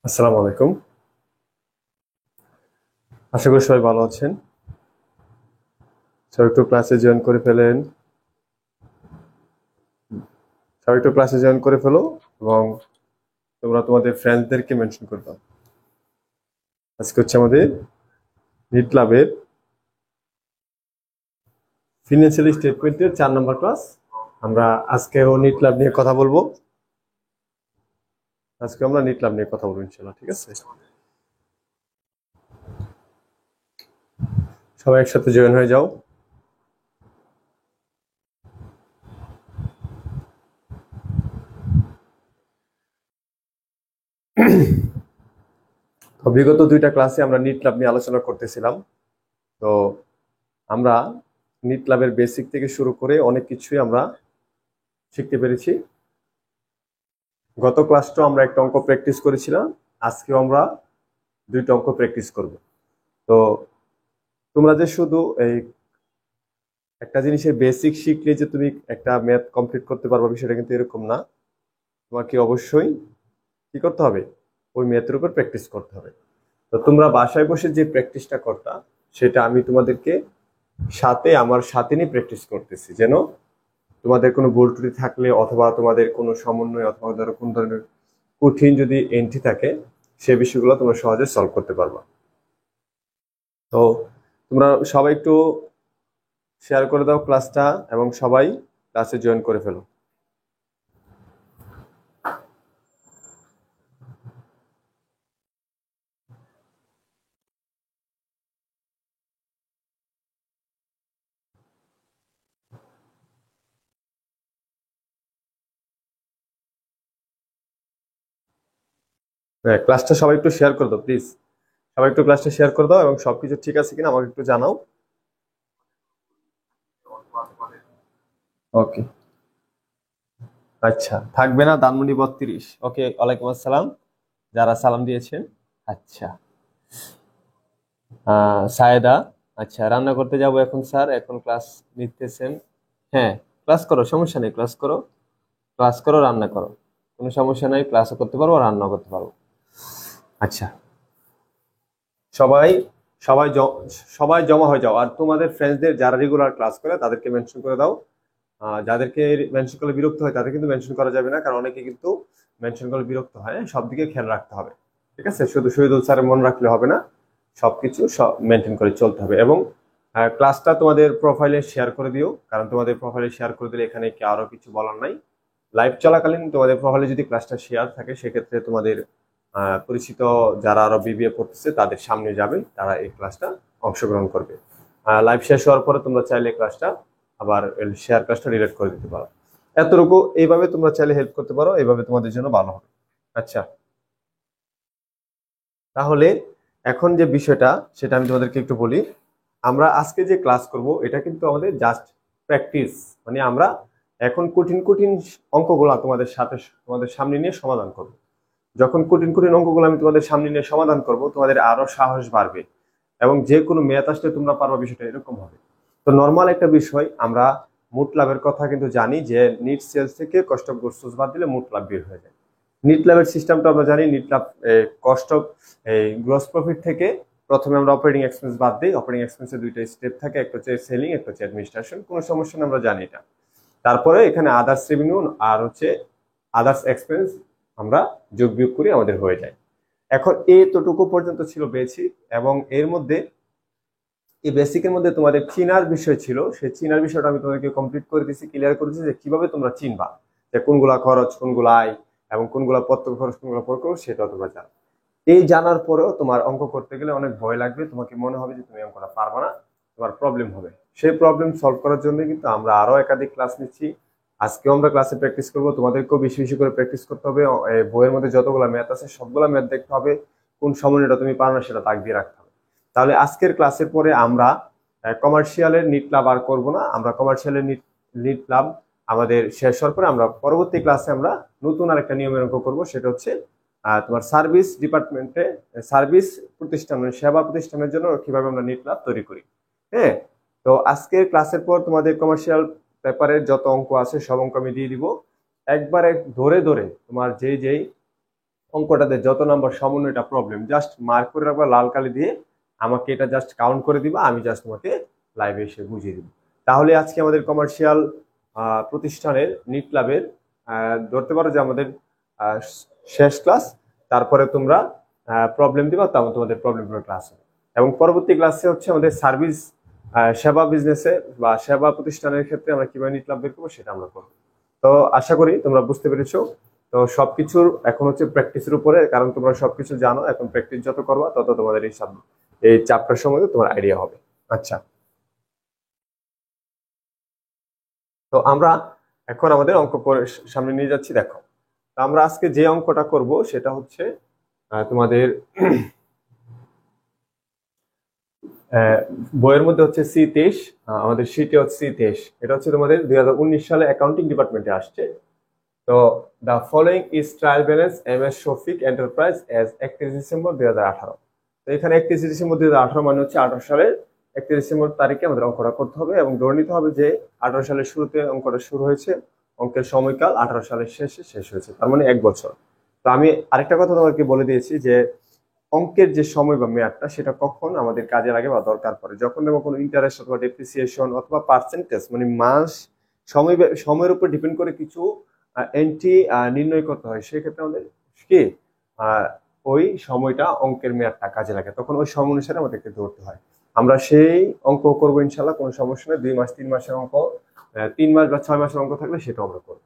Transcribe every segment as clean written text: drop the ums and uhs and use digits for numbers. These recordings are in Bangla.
আসসালামু আলাইকুম। আশা করি সবাই ভালো আছেন। সবাই একটু ক্লাসে জয়েন করে ফেলেন। সবাই একটু ক্লাসে জয়েন করে ফেলো এবং তোমরা তোমাদের ফ্রেন্ডসদেরকে মেনশন করে দাও। আজকে হচ্ছে আমাদের নিট ল্যাবের ফিনান্সিয়াল স্টেটমেন্টের 4 নম্বর ক্লাস। আমরা আজকেও নিট ল্যাব নিয়ে কথা বলবো। আজকে আমরা নিট ল্যাব নিয়ে কথা বলবো ইনশাআল্লাহ, ঠিক আছে? সবাই একসাথে জয়েন হয়ে যাও। তো বিগত 2টা ক্লাসে আমরা নিট ল্যাব নিয়ে আলোচনা করতেছিলাম। তো আমরা নিট ল্যাবের বেসিক থেকে শুরু করে অনেক কিছুই আমরা শিখতে পেরেছি। গত ক্লাসটা আমরা একটা অঙ্ক প্র্যাকটিস করেছিলাম, আজকেও আমরা 2টা অঙ্ক প্র্যাকটিস করব। তো তোমরা যে শুধু এই একটা জিনিসের বেসিক শিখলে যে তুমি একটা ম্যাথ কমপ্লিট করতে পারবে বিষয়টা কিন্তু এরকম না। তোমাকে অবশ্যই কি করতে হবে, ওই ম্যাথের উপর প্র্যাকটিস করতে হবে। তো তোমরা বাসায় বসে যে প্র্যাকটিসটা করতা সেটা আমি তোমাদেরকে আমার সাথে নিয়ে প্র্যাকটিস করতেছি, যেন তোমাদের কোনো ভুল ত্রুটি থাকলে অথবা তোমাদের কোনো সমন্বয় অথবা ধরো কোন ধরনের কঠিন যদি এন্ট্রি থাকে সে বিষয়গুলো তোমরা সহজে সলভ করতে পারবা। তো তোমরা সবাই একটু শেয়ার করে দাও ক্লাসটা এবং সবাই ক্লাসে জয়েন করে ফেলো। হ্যাঁ, ক্লাসটা সবাই একটু শেয়ার করে দাও প্লিজ। সবাই একটু ক্লাসটা শেয়ার করে দাও এবং সবকিছু ঠিক আছে কিনা আমাকে একটু জানাও। ওকে, আচ্ছা থাকবে না ধানমন্ডি 32। ওকে, ওয়ালাইকুম আসসালাম যারা সালাম দিয়েছেন। আচ্ছা, সায়েদা। আচ্ছা, রান্না করতে যাব এখন স্যার, এখন ক্লাস নিতেছেন। হ্যাঁ, ক্লাস করো, সমস্যা নেই, ক্লাস করো। ক্লাস করো, রান্না করো, কোনো সমস্যা নাই, ক্লাসও করতে পারবো, রান্নাও করতে পারবো। আচ্ছা, সবাই সবাই সবাই জমা হয়ে যাও আর তোমাদের ফ্রেন্ডসদের যারা রেগুলার ক্লাস করে তাদেরকে মেনশন করে দাও। যাদেরকে মেনশন করলে বিরক্ত হয় তাদের কিন্তু মেনশন করা যাবে না, কারণ অনেকে কিন্তু মেনশন করলে বিরক্ত হয়। সব দিকে খেয়াল রাখতে হবে, ঠিক আছে? শুধু শহীদুল স্যারের মনে রাখলে হবে না, সবকিছু সব মেনটেন করে চলতে হবে। এবং ক্লাসটা তোমাদের প্রোফাইলে শেয়ার করে দিও, কারণ তোমাদের প্রোফাইলে শেয়ার করে দিলে এখানে কি আরো কিছু বলার নাই। লাইভ চলাকালীন তোমাদের প্রোফাইলে যদি ক্লাসটা শেয়ার থাকে সেক্ষেত্রে তোমাদের পরিচিত যারা আরো বিবিএ পড়তেছে তাদের সামনে যাবে, তারা এই ক্লাসটা অংশগ্রহণ করবে। লাইভ শেষ হওয়ার পরে তোমরা চাইলে ক্লাসটা আবার শেয়ার ক্লাসটা ডিলিট করে দিতে পারো। এতটুকু এইভাবে তোমরা চাইলে হেল্প করতে পারো, এইভাবে তোমাদের জন্য ভালো হবে। আচ্ছা, তাহলে এখন যে বিষয়টা সেটা আমি তোমাদেরকে একটু বলি। আমরা আজকে যে ক্লাস করব এটা কিন্তু আমাদের জাস্ট প্র্যাকটিস, মানে আমরা এখন কঠিন কঠিন অঙ্কগুলো তোমাদের সামনে নিয়ে সমাধান করব। যখন কঠিন কঠিন অঙ্কগুলো আমি তোমাদের সামনে নিয়ে সমাধান করব তোমাদের আরো সাহস বাড়বে এবং যে কোনো ম্যাথ আসলে তোমরা পারবা, বিষয়টা এরকম হবে। তো নর্মাল একটা বিষয়, আমরা মোট লাভের কথা কিন্তু জানি যে নিট সেলস থেকে কস্ট অফ গুডস সোল্ড বাদ দিলে মোট লাভ বের হয়ে যায়। নিট লাভের সিস্টেমটা আমরা জানি, নিট লাভ কস্ট অফ গ্রস প্রফিট থেকে প্রথমে আমরা অপারেটিং এক্সপেন্স বাদ দিই। অপারেটিং এক্সপেন্সের 2টা স্টেপ থাকে, একটা হচ্ছে সেলিং, একটা হচ্ছে অ্যাডমিনিস্ট্রেশন। কোনো সমস্যা না, আমরা জানি এটা। তারপরে এখানে আদার্স রেভিনিউ আর হচ্ছে আদার্স এক্সপেন্স আমরা যোগ বিয়োগ করি, আমাদের হয়ে যায়। এখন এতটুকু পর্যন্ত ছিল বেসিক, এবং এর মধ্যে এই বেসিকের মধ্যে তোমাদের চিনার বিষয় ছিল, সেই চিনার বিষয়টা আমি তোমাদেরকে কমপ্লিট করে দিয়েছি, ক্লিয়ার করে দিয়েছি যে কিভাবে তোমরা চিনবা যে কোনগুলা খরচ, কোনগুলা আয় এবং কোনগুলা প্রত্যক্ষ খরচ, কোনগুলা পরোক্ষ, সেটাও তোমরা জানো। এই জানার পরেও তোমার অঙ্ক করতে গেলে অনেক ভয় লাগবে, তোমাকে মনে হবে যে তুমি অঙ্কটা পারবে না, তোমার প্রবলেম হবে। সেই প্রবলেম সলভ করার জন্য কিন্তু আমরা আরো একাধিক ক্লাস নিচ্ছি। আজকেও আমরা ক্লাসে প্র্যাকটিস করবো, তোমাদেরকেও বেশি বেশি করে প্র্যাকটিস করতে হবে। বইয়ের মধ্যে যতগুলো ম্যাথ আছে সবগুলা ম্যাথ দেখতে হবে, কোন সময়টা তুমি পারো না সেটা দাগ দিয়ে রাখতে হবে। তাহলে আজকের ক্লাসের পরে আমরা কমার্শিয়ালের নিট লাভ আর করবো না। আমরা কমার্শিয়ালের নিট লাভ আমাদের শেষ হওয়ার পরে আমরা পরবর্তী ক্লাসে আমরা নতুন আরেকটা নিয়মের অঙ্ক করবো, সেটা হচ্ছে তোমার সার্ভিস ডিপার্টমেন্টে, সার্ভিস প্রতিষ্ঠান মানে সেবা প্রতিষ্ঠানের জন্য কিভাবে আমরা নিট লাভ তৈরি করি। হ্যাঁ, তো আজকের ক্লাসের পর তোমাদের কমার্শিয়াল পেপারের যত অঙ্ক আছে সব অঙ্ক আমি দিয়ে দিব। একবারে ধরে ধরে তোমার যেই যেই অঙ্কটাতে যত নাম্বার সমন্বয় এটা প্রবলেম, জাস্ট মার্ক করে রাখবা লাল কালি দিয়ে, আমাকে এটা জাস্ট কাউন্ট করে দিবা, আমি জাস্ট তোমাকে লাইভে এসে বুঝিয়ে দিব। তাহলে আজকে আমাদের কমার্শিয়াল প্রতিষ্ঠানের নিট ক্লাবের ধরতে পারো যে আমাদের শেষ ক্লাস, তারপরে তোমরা প্রবলেম দিবা, তেমন তোমাদের প্রবলেম ক্লাস হবে। এবং পরবর্তী ক্লাসে হচ্ছে আমাদের সার্ভিস সেবা বিজনেসে বা সেবা প্রতিষ্ঠানের ক্ষেত্রে আমরা কিভাবে নিট ক্লাব বের করবো সেটা আমরা করবো। তো আশা করি তোমরা বুঝতে পেরেছো। তো সবকিছুর এখন হচ্ছে প্র্যাকটিসের উপরে, কারণ তোমরা সবকিছু জানো, এখন প্র্যাকটিস যত করবা তত তোমাদের এই চ্যাপ্টার সম্বন্ধে তোমার আইডিয়া হবে। আচ্ছা, তো আমরা এখন আমাদের অঙ্ক করে সামনে নিয়ে যাচ্ছি। দেখো, তো আমরা আজকে যে অঙ্কটা করব সেটা হচ্ছে তোমাদের বইয়ের মধ্যে হচ্ছে C23, আমাদের শীটে হচ্ছে C23। এটা হচ্ছে তোমাদের 2019 সালে অ্যাকাউন্টিং ডিপার্টমেন্টে আসছে। তো the following is trial balance MS Shafiq enterprise as 31 December 2018। তো এখানে 31 ডিসেম্বর 2018 মানে হচ্ছে 18 সালের 31 ডিসেম্বর তারিখে আমাদের অঙ্কটা করতে হবে, এবং ধরে নিতে হবে যে 18 সালের শুরুতে অঙ্কটা শুরু হয়েছে, অঙ্কের সময়কাল 18 সালের শেষে শেষ হয়েছে, তার মানে 1 বছর। তো আমি আরেকটা কথা তোমাকে বলে দিয়েছি যে অঙ্কের যে সময় বা মেয়াদটা সেটা কখন আমাদের কাজে লাগে বা দরকার পড়ে, যখন দেখো কোনো ইন্টারেস্ট অথবা ডেপ্রিসিয়েশন অথবা পার্সেন্টেজ মানে মাস সময়ের উপর ডিপেন্ড করে কিছু এন্ট্রি নির্ণয় করতে হয়, সেক্ষেত্রে আমাদের কি ওই সময়টা অঙ্কের মেয়াদটা কাজে লাগে, তখন ওই সময় অনুসারে আমাদেরকে ধরতে হয়। আমরা সেই অঙ্ক করবো ইনশাল্লাহ, কোনো সমস্যা নেই। 2 মাস 3 মাসের অঙ্ক, 3 মাস বা 6 মাসের অঙ্ক থাকলে সেটা আমরা করবো।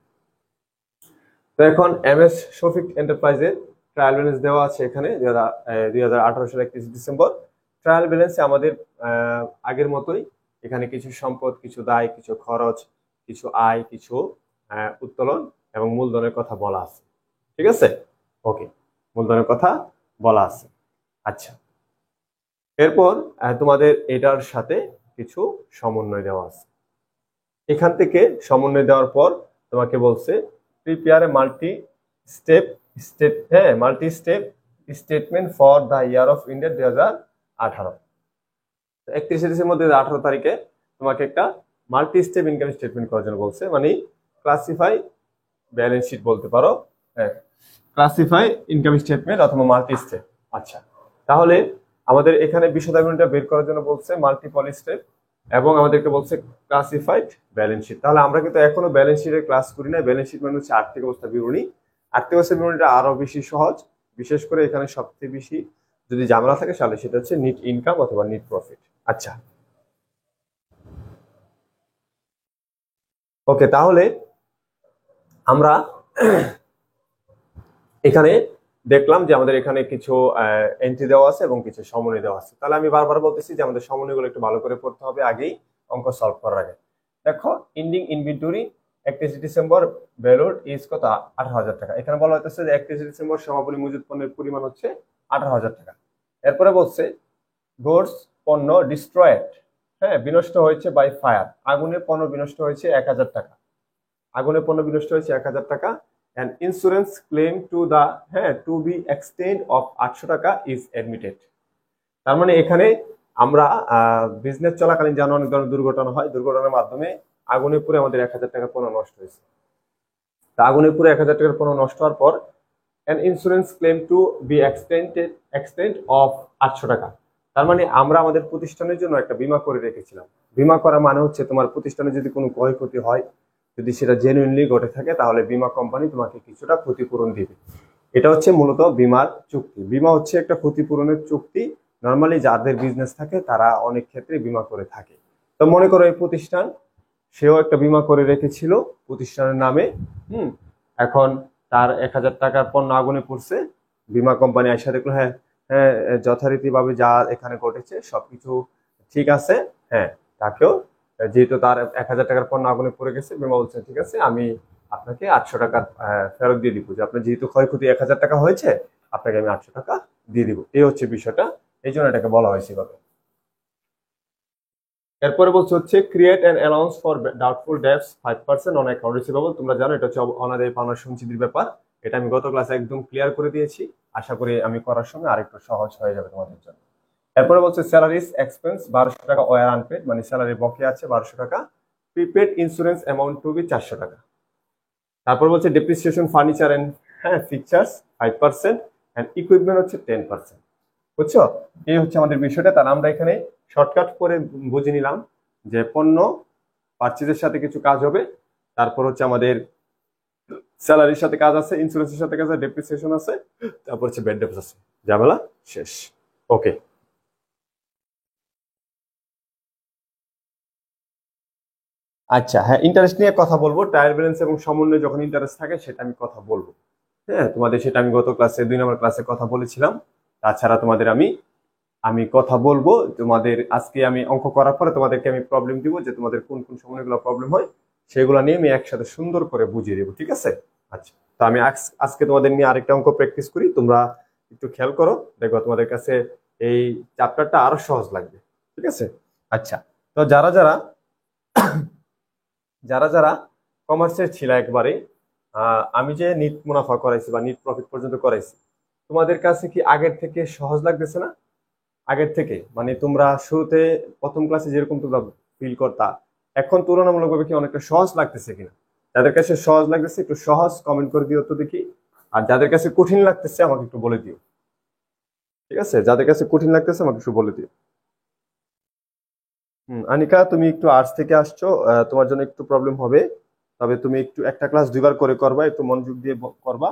তো এখন MS শফিক এন্টারপ্রাইজের ট্রায়াল ব্যালেন্স দেওয়া আছে এখানে 2018 সালের 31 ডিসেম্বর। ট্রায়াল ব্যালেন্সে আমাদের আগের মতোই এখানে কিছু সম্পদ, কিছু দায়, কিছু খরচ, কিছু আয়, কিছু উত্তোলন এবং মূলধনের কথা বলা আছে। ঠিক আছে, ওকে, মূলধনের কথা বলা আছে। আচ্ছা, এরপর তোমাদের এটার সাথে কিছু সমন্বয় দেওয়া আছে। এখান থেকে সমন্বয় দেওয়ার পর তোমাকে বলছে prepare a multi step statement for the year of India 2018। 31 December 2018 তারিখে তোমাকে একটা মাল্টি স্টেপ ইনকাম স্টেটমেন্ট করার জন্য বলছে, মানে ক্লাসিফাই ব্যালেন্স শিট বলতে পারো, হ্যাঁ, ক্লাসিফাই ইনকাম স্টেটমেন্ট অথবা মাল্টি স্টেপ। আচ্ছা, তাহলে আমাদের এখানে বিশদাগুণটা বের করার জন্য বলছে মাল্টিপল স্টেপ, এবং আমাদেরকে বলছে ক্লাসিফাইড ব্যালেন্স শিট। তাহলে আমরা কিন্তু এখনো ব্যালেন্স শিটের ক্লাস করি না। ব্যালেন্স শিট মানে হচ্ছে আর্থিক অবস্থা বিবরণী। আর্থিক অবস্থা বিবরণীটা আরো বেশি সহজ, বিশেষ করে এখানে সবচেয়ে বেশি যদি ঝামেলা থাকে তাহলে সেটা হচ্ছে নিট ইনকাম অথবা নিট প্রফিট। আচ্ছা, ওকে, তাহলে আমরা এখানে দেখলাম যে আমাদের এখানে কিছু এন্ট্রি দেওয়া আছে এবং কিছু সমন্বয় দেওয়া আছে। তাহলে আমি বারবার বলতেছি যে আমাদের সমন্বয়গুলো একটু ভালো করে পড়তে হবে আগেই অঙ্ক সলভ করার আগে। দেখো, ending inventory 31 December valued is কত, 18,000 টাকা। এখানে বলা হচ্ছে যে 31 ডিসেম্বর সমাপনী মজুদ পণ্যের পরিমাণ হচ্ছে 18,000 টাকা। এরপরে বলছে গুডস পণ্য ডিস্ট্রয়েড, হ্যাঁ, বিনষ্ট হয়েছে বাই ফায়ার, আগুনে পণ্য বিনষ্ট হয়েছে 1,000 টাকা। আগুনে পণ্য বিনষ্ট হয়েছে 1,000 টাকা। and insurance claim to the to be extent of 800 টাকা is admitted। তার মানে এখানে আমরা বিজনেস চলাকালীন জানো অনেক ধরনের দুর্ঘটনা হয়, দুর্ঘটনার মাধ্যমে আগুনে পুড়ে আমাদের 1,000 টাকা পণ্য নষ্ট হয়েছে। তা আগুনে পুড়ে 1,000 টাকার পণ্য নষ্ট হওয়ার পর an insurance claim to be extent of 800 টাকা। তার মানে আমরা আমাদের প্রতিষ্ঠানের জন্য একটা বীমা করে রেখেছিলাম। বীমা করা মানে হচ্ছে তোমার প্রতিষ্ঠানে যদি কোনো ক্ষয়ক্ষতি হয়, যদি সেটা জেনুইনলি ঘটে থাকে, তাহলে বীমা কোম্পানি তোমাকে কিছুটা ক্ষতিপূরণ দিবে। এটা হচ্ছে মূলত বীমার চুক্তি। বীমা হচ্ছে একটা ক্ষতিপূরণের চুক্তি। নর্মালি যাদের বিজনেস থাকে তারা অনেক ক্ষেত্রে বীমা করে থাকে। তো মনে করো এই প্রতিষ্ঠান, সেও একটা বীমা করে রেখেছিল প্রতিষ্ঠানের নামে। এখন তার 1,000 টাকার পণ্য আগুনে পড়ছে, বীমা কোম্পানি এসে দেখলো হ্যাঁ হ্যাঁ যথারীতিভাবে যা এখানে ঘটেছে সবকিছু ঠিক আছে, হ্যাঁ, তাকেও যেহেতু তার 1,000 টাকার পণ্য আগুনে পড়ে গেছে, বীমা বলছে ঠিক আছে আমি আপনাকে 800 টাকা ফেরত দিয়ে দিব, যে আপনার যেহেতু ক্ষয়ক্ষতি 1,000 টাকা হয়েছে আপনাকে আমি 800 টাকা দিয়ে দিব। এই হচ্ছে বিষয়টা, এই জন্য এটাকে বলা হয়েছে এভাবে। এরপরে বলছে হচ্ছে create an allowance for doubtful dates 5% on account receivable. তোমরা জানো এটা হচ্ছে অনাদায়ী পাওনা সঞ্চিতির ব্যাপার। এটা আমি গত ক্লাসে একদম ক্লিয়ার করে দিয়েছি, আশা করি আমি করার সময় আরেকটু সহজ হয়ে যাবে তোমাদের জন্য। এরপরে বলছে স্যালারিজ এক্সপেন্স 1200 টাকা ওয়ার আনপেড, মানে স্যালারি বকেয়া আছে 1200 টাকা। Prepaid insurance amount to be 400 টাকা। তারপর বলছে depreciation furniture and fixtures 5% and equipment হচ্ছে 10%। বুঝছো? এই হচ্ছে আমাদের বিষয়টা। তাহলে আমরা এখানে শর্টকাট করে বুঝে নিলাম যে পণ্য পারচেজের সাথে কিছু কাজ হবে, তারপর হচ্ছে আমাদের স্যালারির সাথে কাজ আছে, ইন্স্যুরেন্সের সাথে কাজ আছে, ডেপ্রিসিয়েশন আছে, তারপর হচ্ছে ব্যাড ডেপস আছে। ঝামেলা শেষ। ওকে। আচ্ছা, হ্যাঁ, ইন্টারেস্ট নিয়ে কথা বলবো। ট্রায়াল ব্যালেন্স এবং সমন্বয় যখন ইন্টারেস্ট থাকে সেটা আমি কথা বলবো। হ্যাঁ, তোমাদের সেটা আমি গত ক্লাসে 2 নম্বর ক্লাসে কথা বলেছিলাম। তাছাড়া তোমাদের আমি আমি কথা বলবো। তোমাদের আজকে আমি অঙ্ক করার পরে তোমাদেরকে আমি প্রবলেম দিব, যে তোমাদের কোন কোন সময়গুলো প্রবলেম হয় সেগুলো নিয়ে আমি একসাথে সুন্দর করে বুঝিয়ে দেবো। ঠিক আছে? আচ্ছা, তো আমি আজকে তোমাদের নিয়ে আরেকটা অঙ্ক প্র্যাকটিস করি। তোমরা একটু খেয়াল করো, দেখো তোমাদের কাছে এই চ্যাপ্টারটা আরো সহজ লাগবে। ঠিক আছে? আচ্ছা, তো যারা যারা যারা যারা কমার্সের ছিল একবারে, আমি যে নিট মুনাফা করাইছি বা নিট প্রফিট পর্যন্ত করাইছি, তোমাদের কাছে কি আগের থেকে সহজ লাগতেছে না? আগের থেকে মানে তোমরা শুরুতে প্রথম ক্লাসে যেরকম তোমরা ফিল করতা, এখন তুলনামূলকভাবে কি অনেকটা সহজ লাগতেছে কিনা? যাদের কাছে সহজ লাগতেছে একটু সহজ কমেন্ট করে দিও তো দেখি। আর যাদের কাছে কঠিন লাগতেছে আমাকে একটু বলে দিও। ঠিক আছে? যাদের কাছে কঠিন লাগতেছে আমাকে একটু বলে দিও। আনিকা, তুমি একটু আর্টস থেকে আসছো, তোমার জন্য একটু প্রবলেম হবে। তবে তুমি একটু একটা ক্লাস 2বার করে করবা, একটু মনোযোগ দিয়ে করবা।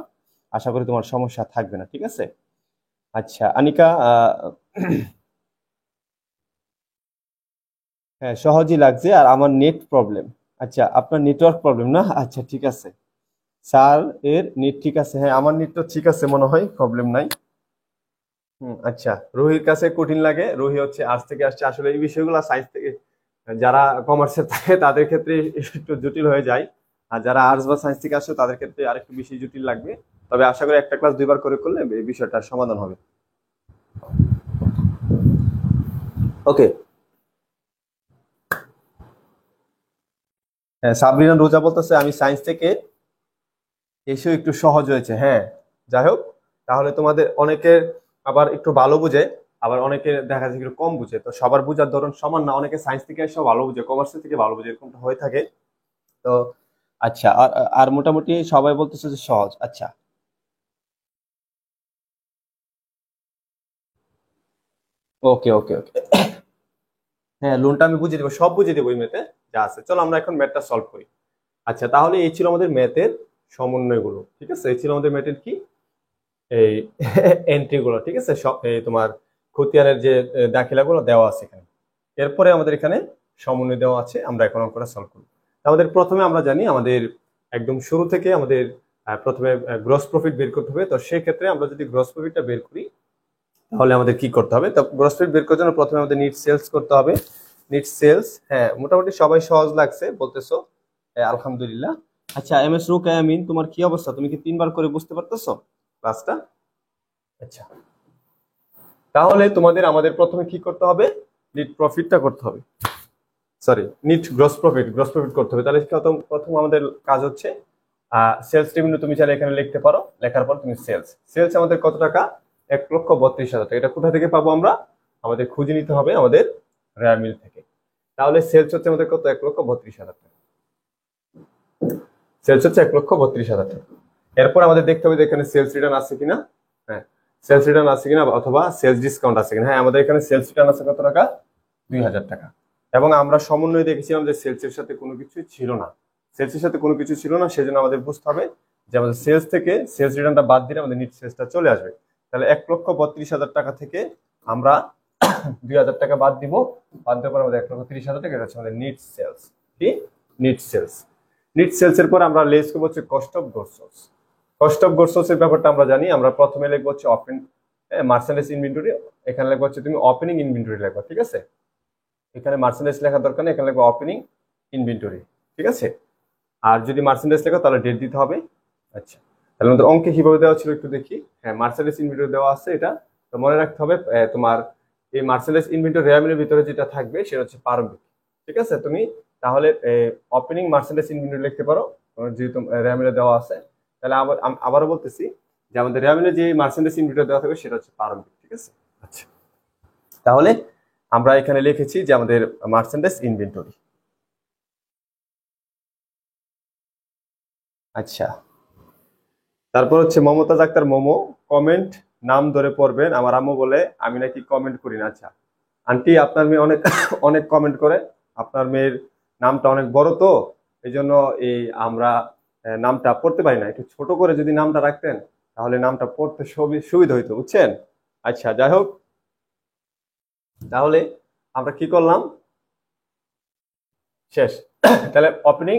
আশা করি তোমার সমস্যা থাকবে না। ঠিক আছে? আচ্ছা আনিকা, হ্যাঁ সহজই লাগছে। আর আমার নেট প্রবলেম। আচ্ছা, আপনার নেটওয়ার্ক প্রবলেম না? আচ্ছা ঠিক আছে। স্যার এর নেট ঠিক আছে, হ্যাঁ আমার নেট তো ঠিক আছে মনে হয়, প্রবলেম নাই। আচ্ছা, রোহির কাছে কঠিন লাগে। রোহি হচ্ছে আর্টস থেকে আসছে। আসলে এই বিষয়গুলো সায়েন্স থেকে যারা কমার্সে থাকে তাদের ক্ষেত্রে একটু জটিল হয়ে যায়, আর যারা আর্টস বা সায়েন্স থেকে আসছে তাদের ক্ষেত্রে আরেকটু বেশি জটিল লাগবে। তবে আশা করি একটা ক্লাস 2বার করে করলে এই বিষয়টার সমাধান হবে। ওকে। হ্যাঁ, সাবরিনা রোজা বলতেছে আমি সায়েন্স থেকে এসেও একটু সহজ হয়েছে। হ্যাঁ, যাই হোক, তাহলে তোমাদের অনেকের আবার একটু ভালো বুঝে, আবার অনেকে দেখা যায় একটু কম বুঝে। তো সবার বুঝার ধরন সমান না, অনেকে সায়েন্স থেকে এসেও ভালো বুঝে, কমার্স থেকে ভালো বুঝে, এরকমটা হয়ে থাকে। তো আচ্ছা, আর আর মোটামুটি সবাই বলতেছে যে সহজ। আচ্ছা, ওকে ওকে ওকে। হ্যাঁ, লোনটা আমি বুঝিয়ে দেবো, সব বুঝিয়ে দেবো এই ম্যাথে যা আছে। চলো আমরা এখন ম্যাথটা সলভ করি। আচ্ছা, তাহলে এই ছিল আমাদের ম্যাথের সমন্বয়গুলো। ঠিক আছে? এই ছিল আমাদের ম্যাথের কি, এই এন্ট্রি গুলো। ঠিক আছে? সব এই তোমার খতিয়ানের যে দাখিলাগুলো দেওয়া আছে এখানে। এরপরে আমাদের এখানে সমন্বয় দেওয়া আছে। আমরা এখন অঙ্কটা সলভ করব। আমাদের প্রথমে আমরা জানি আমাদের একদম শুরু থেকে আমাদের প্রথমে গ্রস প্রফিট বের করতে হবে। তো সেই ক্ষেত্রে আমরা যদি গ্রস প্রফিটটা বের করি তাহলে আমাদের কি করতে হবে? তো গ্রস প্রফিট বের করার জন্য প্রথমে আমাদের নিট সেলস করতে হবে। নিট সেলস, হ্যাঁ মোটামুটি সবাই সহজ লাগছে বলতেছো, আলহামদুলিল্লাহ। আচ্ছা এম এস রুকায়ামিন, তোমার কি অবস্থা? তুমি কি 3বার করে বুঝতে পারতেছো ক্লাসটা? আচ্ছা, তাহলে তোমাদের আমাদের প্রথমে কি করতে হবে? নিট প্রফিটটা করতে হবে। সরি, নিট গ্রস প্রফিট করতে হবে। তাহলে প্রথম প্রথম আমাদের কাজ হচ্ছে সেলস রেভিনিউ। তুমি চাইলে এখানে লিখতে পারো, লেখার পর তুমি সেলস, সেলস আমাদের কত টাকা? 1,32,000 টাকা। এটা কোথা থেকে পাবো আমরা? আমাদের খুঁজে নিতে হবে আমাদের রেয়ার মিল থেকে। তাহলে সেলস হচ্ছে আমাদের কত? 1,32,000 টাকা। সেলস হচ্ছে 1,32,000 টাকা। এরপর আমাদের দেখতে হবে যে এখানে সেলস রিটার্ন আছে কিনা। হ্যাঁ, সেলস রিটার্ন আছে কিনা, অথবা সেলস ডিসকাউন্ট আছে কিনা। হ্যাঁ, আমাদের এখানে সেলস রিটার্ন আছে কত টাকা? 2,000 টাকা। এবং আমরা সমন্বয় দেখেছিলাম যে সেলসের সাথে কোনো কিছু ছিল না। সেলসের সাথে কোনো কিছু ছিল না, সেজন্য আমাদের বুঝতে হবে যে আমাদের সেলস থেকে সেলস রিটার্নটা বাদ দিলে আমাদের নিট সেলসটা চলে আসবে। তাহলে 1,32,000 টাকা থেকে আমরা 2,000 টাকা বাদ দিব। বাদ দেওয়ার পর আমাদের 1,30,000 টাকা, এটা হচ্ছে আমাদের নিট সেলস। কি? Net sales. নিট সেলস এর পর আমরা লেস করবো হচ্ছে cost of goods sold. Cost of goods sold এর ব্যাপারটা আমরা জানি। আমরা প্রথমে লিখবো হচ্ছে ওপেন মার্চেন্ডাইজ ইনভেন্টরি। এখানে লিখবো হচ্ছে তুমি ওপেনিং ইনভেন্টরি লিখবা। ঠিক আছে? এখানে মার্চেন্ডাইজ লেখার দরকার নেই, এখানে লিখবো ওপেনিং ইনভেন্টরি। ঠিক আছে? আর যদি মার্চেন্ডাইজ লেখো তাহলে ডেট দিতে হবে। আচ্ছা, তাহলে আমাদের অঙ্কে কিভাবে দেওয়া ছিল একটু দেখি। হ্যাঁ, মার্চেন্ডাইজ ইনভেন্টরি দেওয়া আছে। এটা তো মনে রাখতে হবে, তোমার এই মার্চেন্ডাইজ ইনভেন্টরি রেয়ামিলের ভিতরে যেটা থাকবে সেটা হচ্ছে প্রারম্ভিক। ঠিক আছে? তুমি তাহলে ওপেনিং মার্চেন্ডাইজ ইনভেন্টরি লিখতে পারো, যেহেতু রেয়ামিলে দেওয়া আছে। তাহলে আবারও বলতেছি যে আমাদের রেয়ামিলে যে মার্চেন্ডাইজ ইনভেন্টরি দেওয়া থাকবে সেটা হচ্ছে প্রারম্ভিক। ঠিক আছে? আচ্ছা, তাহলে আমরা এখানে লিখেছি যে আমাদের মার্চেন্ডাইজ ইনভেন্টরি। আচ্ছা, তারপর হচ্ছে মমতাজ আক্তার মোমো, কমেন্ট নাম ধরে পড়বেন। আমার আম্মু বলে আমি নাকি কমেন্ট করি না। আচ্ছা আন্টি, আপনার মেয়ে অনেক অনেক কমেন্ট করে। আপনার মেয়ের নামটা অনেক বড় তো, এই জন্য এই আমরা নামটা পড়তে পারি না। একটু ছোট করে যদি নামটা রাখতেন তাহলে নামটা পড়তে সুবিধা হইতো, বুঝছেন? আচ্ছা যাই হোক, তাহলে আমরা কি করলাম, শেষ। তাহলে ওপেনিং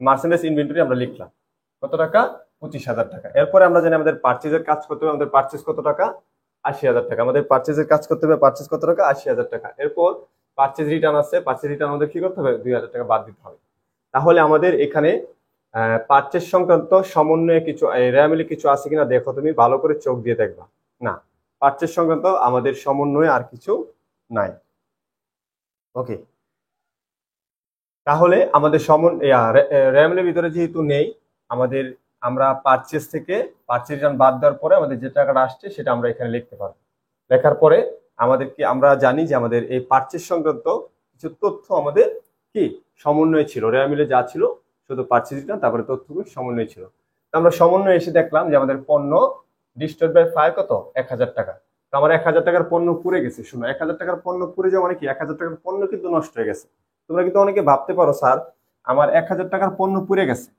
মার্চেন্ডাইজ ইনভেন্টরি আমরা লিখলাম কত টাকা, 25,000 টাকা। এরপরে আমরা জানি আমাদের পার্চেজের কাজ করতে হবে, আমাদের পার্চেজ কত টাকা, 80,000 টাকা। আমাদের পার্চেজের কাজ করতে হবে, পার্চেজ কত টাকা, 80,000 টাকা। এরপর পার্চেজ রিটার্ন আছে, পার্চেজ রিটার্ন আমাদের কি করতে হবে, 2,000 টাকা বাদ দিতে হবে। তাহলে আমাদের এখানে পার্চেজ সংক্রান্ত সমন্বয়ে কিছু রেয়ামিলি কিছু আছে কিনা দেখো, তুমি ভালো করে চোখ দিয়ে দেখবা। না, পার্চেজ সংক্রান্ত আমাদের সমন্বয়ে আর কিছু নাই। ওকে, তাহলে আমাদের র্যামের ভিতরে যেহেতু নেই, আমাদের আমরা পারচেজ থেকে পারচেজ রিটার্ন বাদ দেওয়ার পরে আমাদের যে টাকাটা আসছে সেটা আমরা এখানে লিখতে পারবো। লেখার পরে আমাদের কি, আমরা জানি যে আমাদের এই পারচেজ সংক্রান্ত কিছু তথ্য আমাদের কি সমন্বয় ছিল, র্যামিলে যা ছিল শুধু পারচেজ রিটার্ন, তারপরে তথ্যগুলো সমন্বয় ছিল। তো আমরা সমন্বয় এসে দেখলাম যে আমাদের পণ্য ডিস্ট্রিবিউট বাই 5 কত, 1,000 টাকা। তো আমার 1,000 টাকার পণ্য পুড়ে গেছে। শুনো, 1,000 টাকার পণ্য পুড়ে যাওয়া মানে কি, 1,000 টাকার পণ্য কিন্তু নষ্ট হয়ে গেছে। তোমরা কিন্তু অনেকে ভাবতে পারো স্যার আমার 1,000 টাকার পণ্য পুড়ে গেছে,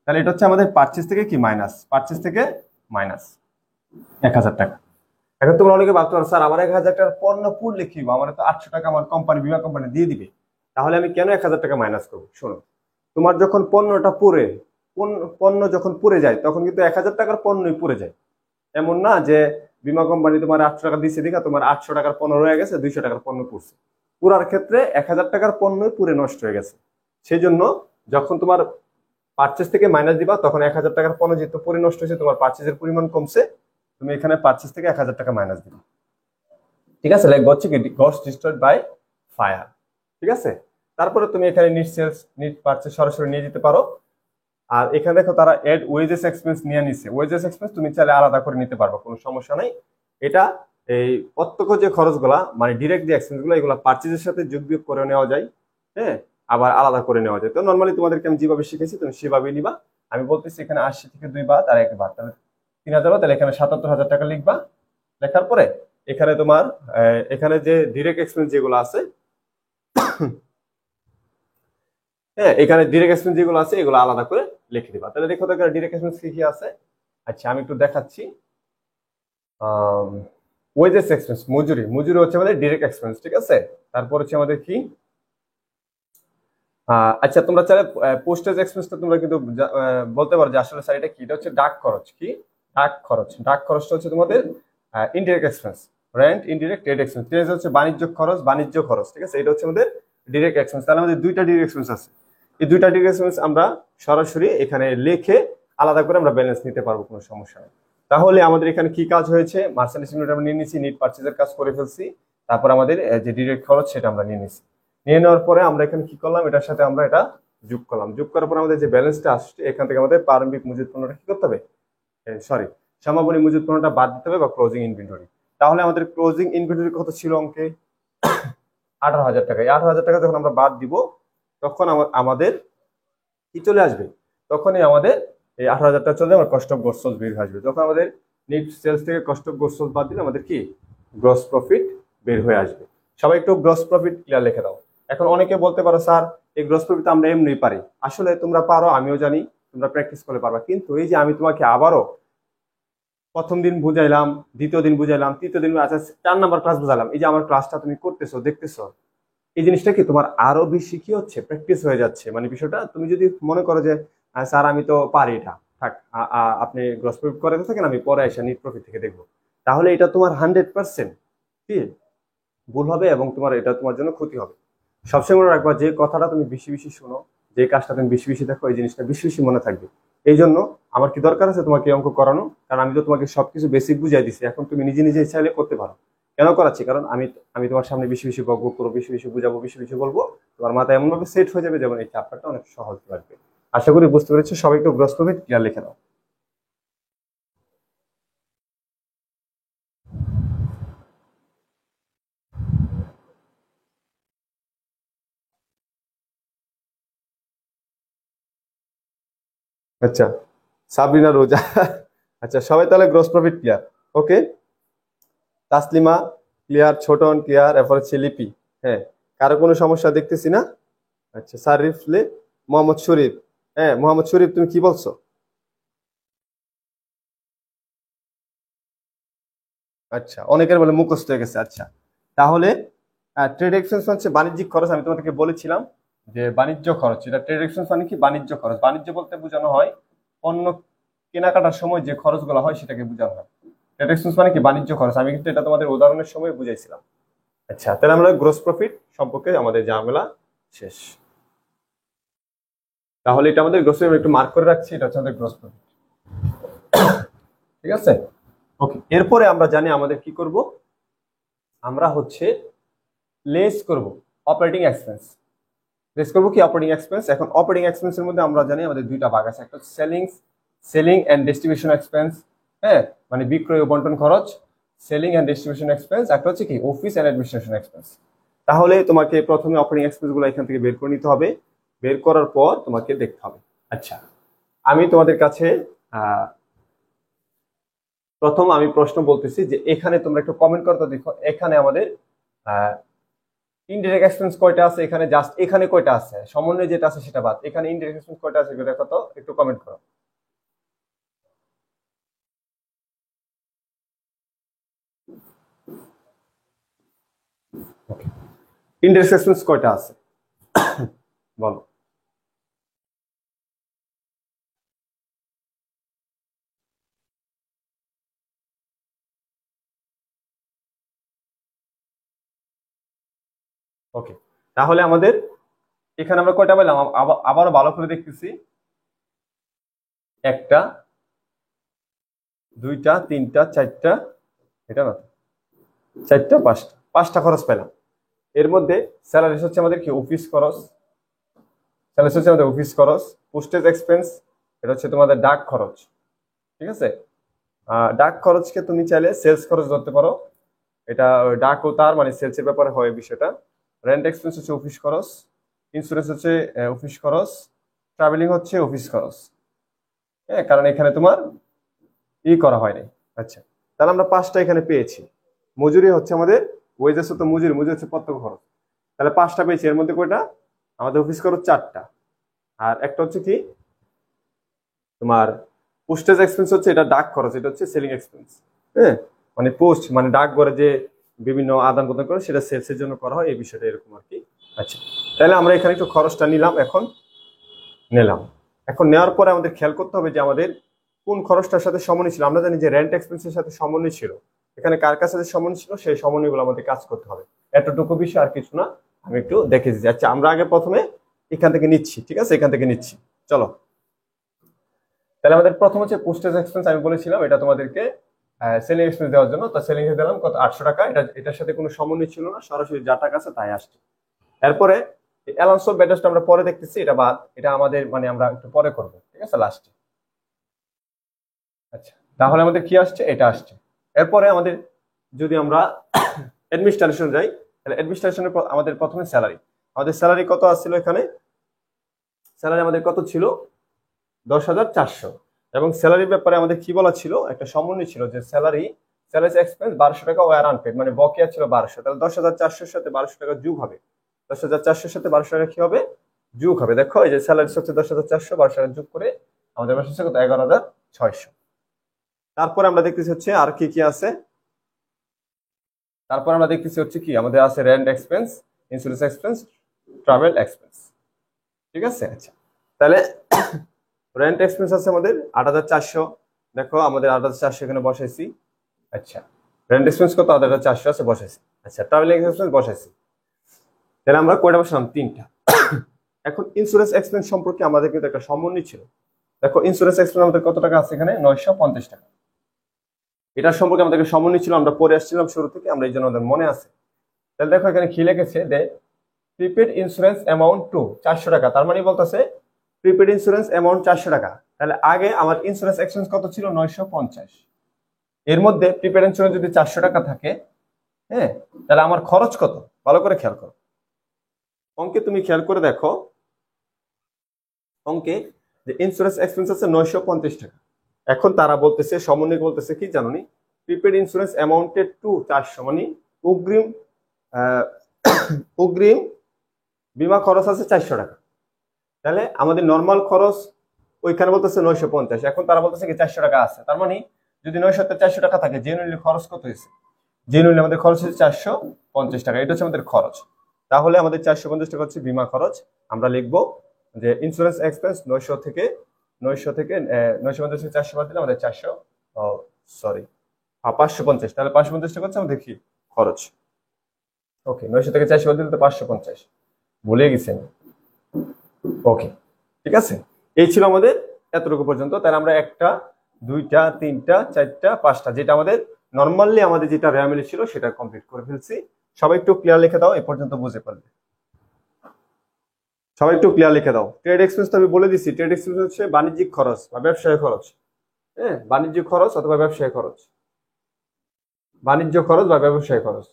তাহলে এটা হচ্ছে আমাদের পার্চেস থেকে কি মাইনাস, পার্চেস থেকে মাইনাস 1,000 টাকা। এখন তোমরা অনেকে ভাবতে পারো স্যার আমার 1,000 টাকার পণ্য পুড়লে কি হবে, আমার তো 800 টাকা আমার কোম্পানি, বিমা কোম্পানি দিয়ে দিবে, তাহলে আমি কেন 1,000 টাকা মাইনাস করবো? শোনো, তোমার যখন পণ্যটা পুড়ে, পণ্য যখন পুড়ে যায় তখন কিন্তু 1,000 টাকার পণ্যই পুড়ে যায়। এমন না যে বিমা কোম্পানি তোমার 800 টাকা দিচ্ছে, দেখা তোমার 800 টাকার পণ্য রয়ে গেছে, 200 টাকার পণ্য পুড়ছে। পুরার ক্ষেত্রে 1,000 টাকার পণ্যই পুরে নষ্ট হয়ে গেছে। সেই জন্য যখন তোমার পার্চেস থেকে মাইনাস দিবা তখন 1,000 টাকার পণ্য যেহেতু পুরে নষ্ট হয়েছে, তোমার পার্চেসের পরিমাণ কমছে, তুমি এখানে পার্চেস থেকে 1,000 টাকা মাইনাস দিবা। ঠিক আছে, লাইক হচ্ছে কি গস ডিস্ট্রয়েড বাই ফায়ার। ঠিক আছে, তারপরে তুমি এখানে নিট সেলস, নিট পার্চেস সরাসরি নিয়ে যেতে পারো। আর এখানে দেখো তারা এড ওয়েজেস এক্সপেন্স নিয়ে নিচ্ছে। ওয়েজেস এক্সপেন্স তুমি চাইলে আলাদা করে নিতে পারবে, কোনো সমস্যা নাই। এটা এই প্রত্যক্ষ যে খরচগুলা মানে ডিরেক্ট যে এক্সপেন্স গুলো, এগুলো পার্চেজের সাথে যোগ বিয়োগ করে নেওয়া যায়। হ্যাঁ, আবার আলাদা করে নেওয়া যায়। তো নর্মালি তোমাদেরকে আমি যেভাবে শিখেছি তুমি সেভাবেই নিবা। আমি বলতেছি এখানে 80 থেকে 2 বাদ আর 1 বাদ, তাহলে 3,000, তাহলে এখানে 77,000 টাকা লিখবা। লেখার পরে এখানে তোমার এখানে যে ডিরেক্ট এক্সপেন্স যেগুলো আছে, হ্যাঁ এখানে ডিরেক্ট এক্সপেন্স যেগুলো আছে এগুলো আলাদা করে লিখে দিবা। তাহলে দেখো তো এখানে ডিরেক্ট এক্সপেন্স কি কি আছে। আচ্ছা আমি একটু দেখাচ্ছি। ওয়েজেস এক্সপেন্স, মজুরি, মজুরি হচ্ছে আমাদের ডিরেক্ট এক্সপেন্স। ঠিক আছে, তারপর হচ্ছে আমাদের কি, আচ্ছা তোমরা চাইলে পোস্টেজ এক্সপেন্সটা তোমরা কিন্তু বলতে পারো যে আসলে স্যার এটা কি, এটা হচ্ছে ডাক খরচ। কি ডাক খরচ, ডাক খরচটা হচ্ছে তোমাদের indirect expense. Rent, indirect, trade expense. Trade হচ্ছে বাণিজ্য খরচ, বাণিজ্য খরচ। ঠিক আছে, এটা হচ্ছে আমাদের ডিরেক্ট এক্সপেন্স। তাহলে আমাদের দুইটা ডিরেক্ট এক্সপেন্স আছে। এই দুইটা ডিরেক্ট এক্সপেন্স আমরা সরাসরি এখানে লিখে আলাদা করে আমরা ব্যালেন্স নিতে পারবো, কোনো সমস্যা নেই। তাহলে আমাদের এখানে কি কাজ হয়েছে, মার্চেন্ডাইজ ইউনিট আমরা নিয়ে নিচ্ছি, নিট পারচেজের কাজ করে ফেলছি, তারপর আমাদের যে ডিরেক্ট খরচ সেটা আমরা নিয়ে নিচ্ছি। নিয়ে নেওয়ার পরে আমরা এখানে কি করলাম, এটার সাথে আমরা এটা যোগ করলাম। যোগ করার পরে আমাদের যে ব্যালেন্সটা আসছে এখান থেকে আমাদের প্রারম্ভিক মজুদ পণ্যটা কি করতে হবে, সরি সমাপনী মজুদ পণ্যটা বাদ দিতে হবে বা ক্লোজিং ইনভেন্টরি। তাহলে আমাদের ক্লোজিং ইনভেন্টরি কত ছিল অঙ্কে, 18,000 টাকা। এই 18,000 টাকা যখন আমরা বাদ দিব তখন আমাদের কি চলে আসবে, তখনই আমাদের এই 18,000 টাকা চলে যাবে, কস্ট অফ গুডস সোল্ড বের হয়ে আসবে। তখন আমাদের নেট সেলস থেকে কস্ট অফ গুডস সোল্ড বাদ দিলে আমাদের কি গ্রস প্রফিট বের হয়ে আসবে। সবাই একটু গ্রস প্রফিট ক্লিয়ার লিখে দাও। এখন অনেকে বলতে পারো স্যার এই গ্রস প্রফিট আমরা এমনি পারি। আসলে তোমরা পারো, আমিও জানি, তোমরা প্র্যাকটিস করলে পারবা। কিন্তু এই যে আমি তোমাকে আবারও প্রথম দিন বুঝাইলাম, দ্বিতীয় দিন বুঝাইলাম, তৃতীয় দিন, আচ্ছা 4 নাম্বার ক্লাস বুঝালাম, এই যে আমার ক্লাসটা তুমি করতেছো দেখতেছো, এই জিনিসটা কি তোমার আরো বেশি কি হচ্ছে, প্র্যাকটিস হয়ে যাচ্ছে। মানে বিষয়টা তুমি যদি মনে করো যে স্যার আমি তো পারি এটা, থাক আপনি গ্রস প্রফিট করে থাকেন, আমি পরে এসে নিট প্রফিট থেকে দেখবো, তাহলে এটা তোমার 100% কি ভুল হবে এবং তোমার এটা তোমার জন্য ক্ষতি হবে। সবসময় মনে রাখবা যে কথাটা তুমি বেশি বেশি শোনো, যে কাজটা তুমি বেশি বেশি দেখো, এই জিনিসটা বেশি বেশি মনে থাকবে। এই জন্য আমার কি দরকার আছে তোমাকে অঙ্ক করানো, কারণ আমি তো তোমাকে সবকিছু বেসিক বুঝাই দিছি, এখন তুমি নিজে নিজে চাইলে করতে পারো। কেন করাচ্ছি, কারণ আমি আমি তোমার সামনে বেশি বেশি বকবো করবো, বেশি বেশি বুঝাবো, বেশি বেশি বলবো, তোমার মাথায় এমন ভাবে সেট হয়ে যাবে যেমন এই চ্যাপ্টারটা অনেক সহজ লাগবে। আশা করি বুঝতে পেরেছো। সবাই একটু গ্রস প্রফিট ক্লিয়ার লিখে নাও। আচ্ছা, সাবরিনা রোজা আচ্ছা, সবাই তাহলে গ্রস প্রফিট ক্লিয়ার? ওকে, তাসলিমা ক্লিয়ার, ছোটন ক্লিয়ার, এরপর হচ্ছে লিপি। হ্যাঁ, কারো কোনো সমস্যা দেখতেছি না। আচ্ছা, সারিফলে, মোহাম্মদ শরীফ। হ্যাঁ, মোহাম্মদ শরীফ তুমি কি বলছো? আচ্ছা, অনেকের বলে মুখস্থ হয়ে গেছে। আচ্ছা, তাহলে ট্রেড এক্সপেন্স হচ্ছে বাণিজ্যিক খরচ। আমি তোমাদেরকে বলেছিলাম যে বাণিজ্য খরচ, এটা ট্রেড এক্সপেন্স মানে কি? বাণিজ্য খরচ। বাণিজ্য বলতে বোঝানো হয় পণ্য কেনাকাটার সময় যে খরচগুলো হয় সেটাকে বোঝানো হয়। ট্রেড এক্সপেন্স মানে কি? বাণিজ্য খরচ। আমি কিন্তু এটা তোমাদের উদাহরণের সময় বুঝাইছিলাম। আচ্ছা, তাহলে আমরা গ্রোস প্রফিট সম্পর্কে আমাদের ঝামেলা শেষ। তাহলে এটা আমাদের গ্রোস প্রফিট, একটু মার্ক করে রাখছি, এটা হচ্ছে আমাদের গ্রোস প্রফিট। ঠিক আছে, ওকে। এরপরে আমরা জানি আমাদের কি করব, আমরা হচ্ছে লেস করব অপারেটিং এক্সপেন্স। লেস করব কি? Operating expense. এখন অপারেটিং এক্সপেন্সের মধ্যে আমরা জানি আমাদের দুইটা ভাগ আছে, একটা হচ্ছে সেলিং এন্ড ডিস্ট্রিবিউশন এক্সপেন্স। হ্যাঁ, মানে বিক্রয় ও বন্টন খরচ, সেলিং এন্ড ডিস্ট্রিবিউশন এক্সপেন্স। একটা হচ্ছে কি? Office and administration expense. তাহলে তোমাকে প্রথমে অপারেটিং এক্সপেন্স গুলো এখান থেকে বের করে নিতে হবে। বের করার পর তোমাকে দেখতে হবে। আচ্ছা, আমি তোমাদের কাছে প্রথম আমি প্রশ্ন বলতেছি যে এখানে তোমরা একটু কমেন্ট করতে দেখো, এখানে আমাদের ইনডিরেক্ট এক্সপেন্স কয়টা আছে? এখানে জাস্ট এখানে কয়টা আছে? সমন্বয় যেটা আছে সেটা বাদ, এখানে ইনডিরেক্ট এক্সপেন্স কয়টা আছে দেখো তো, একটু কমেন্ট করো। ইনডিরেক্ট এক্সপেন্স কয়টা আছে বলো? ওকে, তাহলে আমাদের এখানে আমরা কয়টা পেলাম? আবারও ভালো করে দেখতেছি, একটা, দুইটা, তিনটা, চারটা, এটা না, চারটা, পাঁচটা, পাঁচটা খরচ পেলাম। এর মধ্যে স্যালারিস হচ্ছে আমাদের কি? অফিস খরচ। স্যালারিস হচ্ছে আমাদের অফিস খরচ। পোস্টেজ এক্সপেন্স, এটা হচ্ছে তোমাদের ডাক খরচ। ঠিক আছে, ডাক খরচকে তুমি চাইলে সেলস খরচ ধরতে পারো, এটা ডাক ও তার মানে সেলসের ব্যাপারে হয় বিষয়টা। রেন্ট এক্সপেন্স হচ্ছে অফিস খরচ, ইন্স্যুরেন্স হচ্ছে অফিস খরচ, ট্রাভেলিং হচ্ছে অফিস খরচ। হ্যাঁ, কারণ এখানে তোমার করা হয়নি। আচ্ছা, তাহলে আমরা পাঁচটা এখানে পেয়েছি। মজুরি হচ্ছে আমাদের, ওয়েজেস হচ্ছে মজুরি, মজুরি হচ্ছে প্রত্যক্ষ খরচ। তাহলে পাঁচটা পেয়েছি, এর মধ্যে কয়টা? আমাদের অফিস খরচ চারটা, আর একটা হচ্ছে কি তোমার পোস্টেজ এক্সপেন্স, হচ্ছে এটা ডাক খরচ, এটা হচ্ছে সেলিং এক্সপেন্স। হ্যাঁ, মানে পোস্ট মানে ডাক ঘরে যে বিভিন্ন আদান প্রদান করে সেটা সেলসের জন্য করা হয়, এই বিষয়টা এরকম আর কি। আচ্ছা, তাহলে আমরা এখানে একটু খরচটা নিলাম, এখন নিলাম। এখন নেওয়ার পরে আমাদের খেয়াল করতে হবে যে আমাদের কোন খরচটার সাথে সমন্বয় ছিল। আমরা জানি যে রেন্ট এক্সপেন্সের সাথে সমন্বয় ছিল, এখানে কার কাছে সমন্বয় ছিল সেই সমন্বয়গুলো আমাদের কাজ করতে হবে। এতটুকু বিষয়, আর কিছু না। আমি একটু দেখে দিচ্ছি। আচ্ছা, আমরা আগে প্রথমে এখান থেকে নিচ্ছি, ঠিক আছে? এখান থেকে নিচ্ছি, চলো। তাহলে আমাদের প্রথম হচ্ছে পোস্টেজ এক্সপেন্স। আমি বলেছিলাম এটা তোমাদেরকে সেলিং এক্সপেন্স দেওয়ার জন্য, তো সেলিং এ দিলাম কত? 800 টাকা। এটার সাথে কোনো সমন্বয় ছিল না, সরাসরি যা টাকা আছে তাই আসছে। এরপরে অ্যালাউন্স অফ ব্যাটাসটা আমরা পরে দেখতেছি, এটা বাদ, এটা আমাদের মানে আমরা একটু পরে করবো, ঠিক আছে, লাস্টে। আচ্ছা, তাহলে আমাদের কি আসছে? এটা আসছে। এরপরে আমাদের যদি আমরা অ্যাডমিনিস্ট্রেশন যাই, তাহলে অ্যাডমিনিস্ট্রেশনের আমাদের প্রথমে স্যালারি। আমাদের স্যালারি কত আসছিল এখানে? স্যালারি আমাদের কত ছিল? 10,400। এবং স্যালারির ব্যাপারে আমাদের কি বলা ছিল? একটা সমন্বয় ছিল যে স্যালারি এক্সপেন্স 1200 টাকা ওয়ার আনপেড, মানে বকেয়া ছিল 1200। তাহলে 10,400-র সাথে 1200 টাকা যোগ হবে, 10,400-র সাথে 1200 টাকা কি হবে? যোগ হবে। দেখো, এই যে স্যালারি হচ্ছে 10,400, 1200 টাকা যোগ করে আমাদের মাসে হচ্ছে কত? 11,600। তারপরে আমরা দেখতেছি হচ্ছে আর কি কি আছে। তারপর আমরা দেখতেছি হচ্ছে কি আমাদের আছে rent expense, insurance expense, travel expense. ঠিক আছে, আচ্ছা। তাহলে রেন্ট এক্সপেন্স আছে আমাদের 8,400। দেখো, আমাদের 8,400 এখানে বসাইছি। আচ্ছা, রেন্ট এক্সপেন্স কত? 8,400 আছে, বসাইছি। আচ্ছা, ট্রাভেলিং এক্সপেন্স বসাইছি। তাহলে আমরা কয়টা বসালাম? 3টা। এখন ইন্স্যুরেন্স এক্সপেন্স সম্পর্কে আমাদের কিন্তু একটা সমন্বয় ছিল। দেখো, ইন্স্যুরেন্স এক্সপেন্স আমাদের কত টাকা আছে এখানে? 950 টাকা। এটার সম্পর্কে আমাদেরকে সমন্বয় ছিল, আমরা পরে আসছিলাম শুরু থেকে, আমরা এই জন্য আমাদের মনে আছে। তাহলে দেখো, এখানে কি লিখেছে? যে প্রিপেড ইন্স্যুরেন্স অ্যামাউন্ট টু 400 টাকা। তার মানে বলতেছে প্রিপেড ইন্স্যুরেন্স অ্যামাউন্ট 400 টাকা। তাহলে আগে আমার ইন্স্যুরেন্স এক্সপেন্স কত ছিল? 950। এর মধ্যে প্রিপেড ইন্স্যুরেন্স যদি 400 টাকা থাকে, হ্যাঁ, তাহলে আমার খরচ কত? ভালো করে খেয়াল করো, অঙ্কে তুমি খেয়াল করে দেখো, অঙ্কে যে ইন্স্যুরেন্স এক্সপেন্স আছে 950 টাকা, এখন তারা বলতেছে, সমন্বয় বলতেছে কি জানোনি, প্রিপেড ইন্স্যুরেন্স অ্যামাউন্টেড টু 400, মানে অগ্রিম আহ, অগ্রিম বীমা খরচ আছে 400 টাকা। তাহলে আমাদের নর্মাল খরচ ওইখানে বলতেছে 950, এখন তারা বলতেছে কি 400 টাকা আছে। তার মানে যদি 900 400 টাকা থাকে, জেনুইনলি খরচ কত হয়েছে? জেনুইনলি আমাদের খরচ হচ্ছে 450 টাকা, এটা হচ্ছে আমাদের খরচ। তাহলে আমাদের 450 টাকা হচ্ছে বীমা খরচ। আমরা লিখবো যে ইন্স্যুরেন্স এক্সপেন্স 900 থেকে 950 থেকে 400 বাদ দিলে আমাদের 400, সরি 550। তাহলে 550 টাকা হচ্ছে আমাদের কি খরচ। ওকে, 900 থেকে 400 বাদ দিলে তো 550, ভুলে গেছেন। ওকে, ঠিক আছে, এই ছিল আমাদের এতটুকু পর্যন্ত। তাহলে আমরা 1টা 2টা 3টা 4টা 5টা, যেটা আমাদের নর্মালি আমাদের যেটা র্যামিলি ছিল সেটা কমপ্লিট করে ফেলছি। সবাই একটু ক্লিয়ার লিখে দাও, এই পর্যন্ত বুঝে পারবে। সবাই একটু ক্লিয়ার লিখে দাও। ট্রেড এক্সপেন্স তো আমি বলে দিচ্ছি, ট্রেড এক্সপেন্স হচ্ছে বাণিজ্যিক খরচ বা ব্যবসায়ী খরচ। হ্যাঁ, বাণিজ্যিক খরচ অথবা ব্যবসায়ী খরচ, বাণিজ্য খরচ বা ব্যবসায়ী খরচ।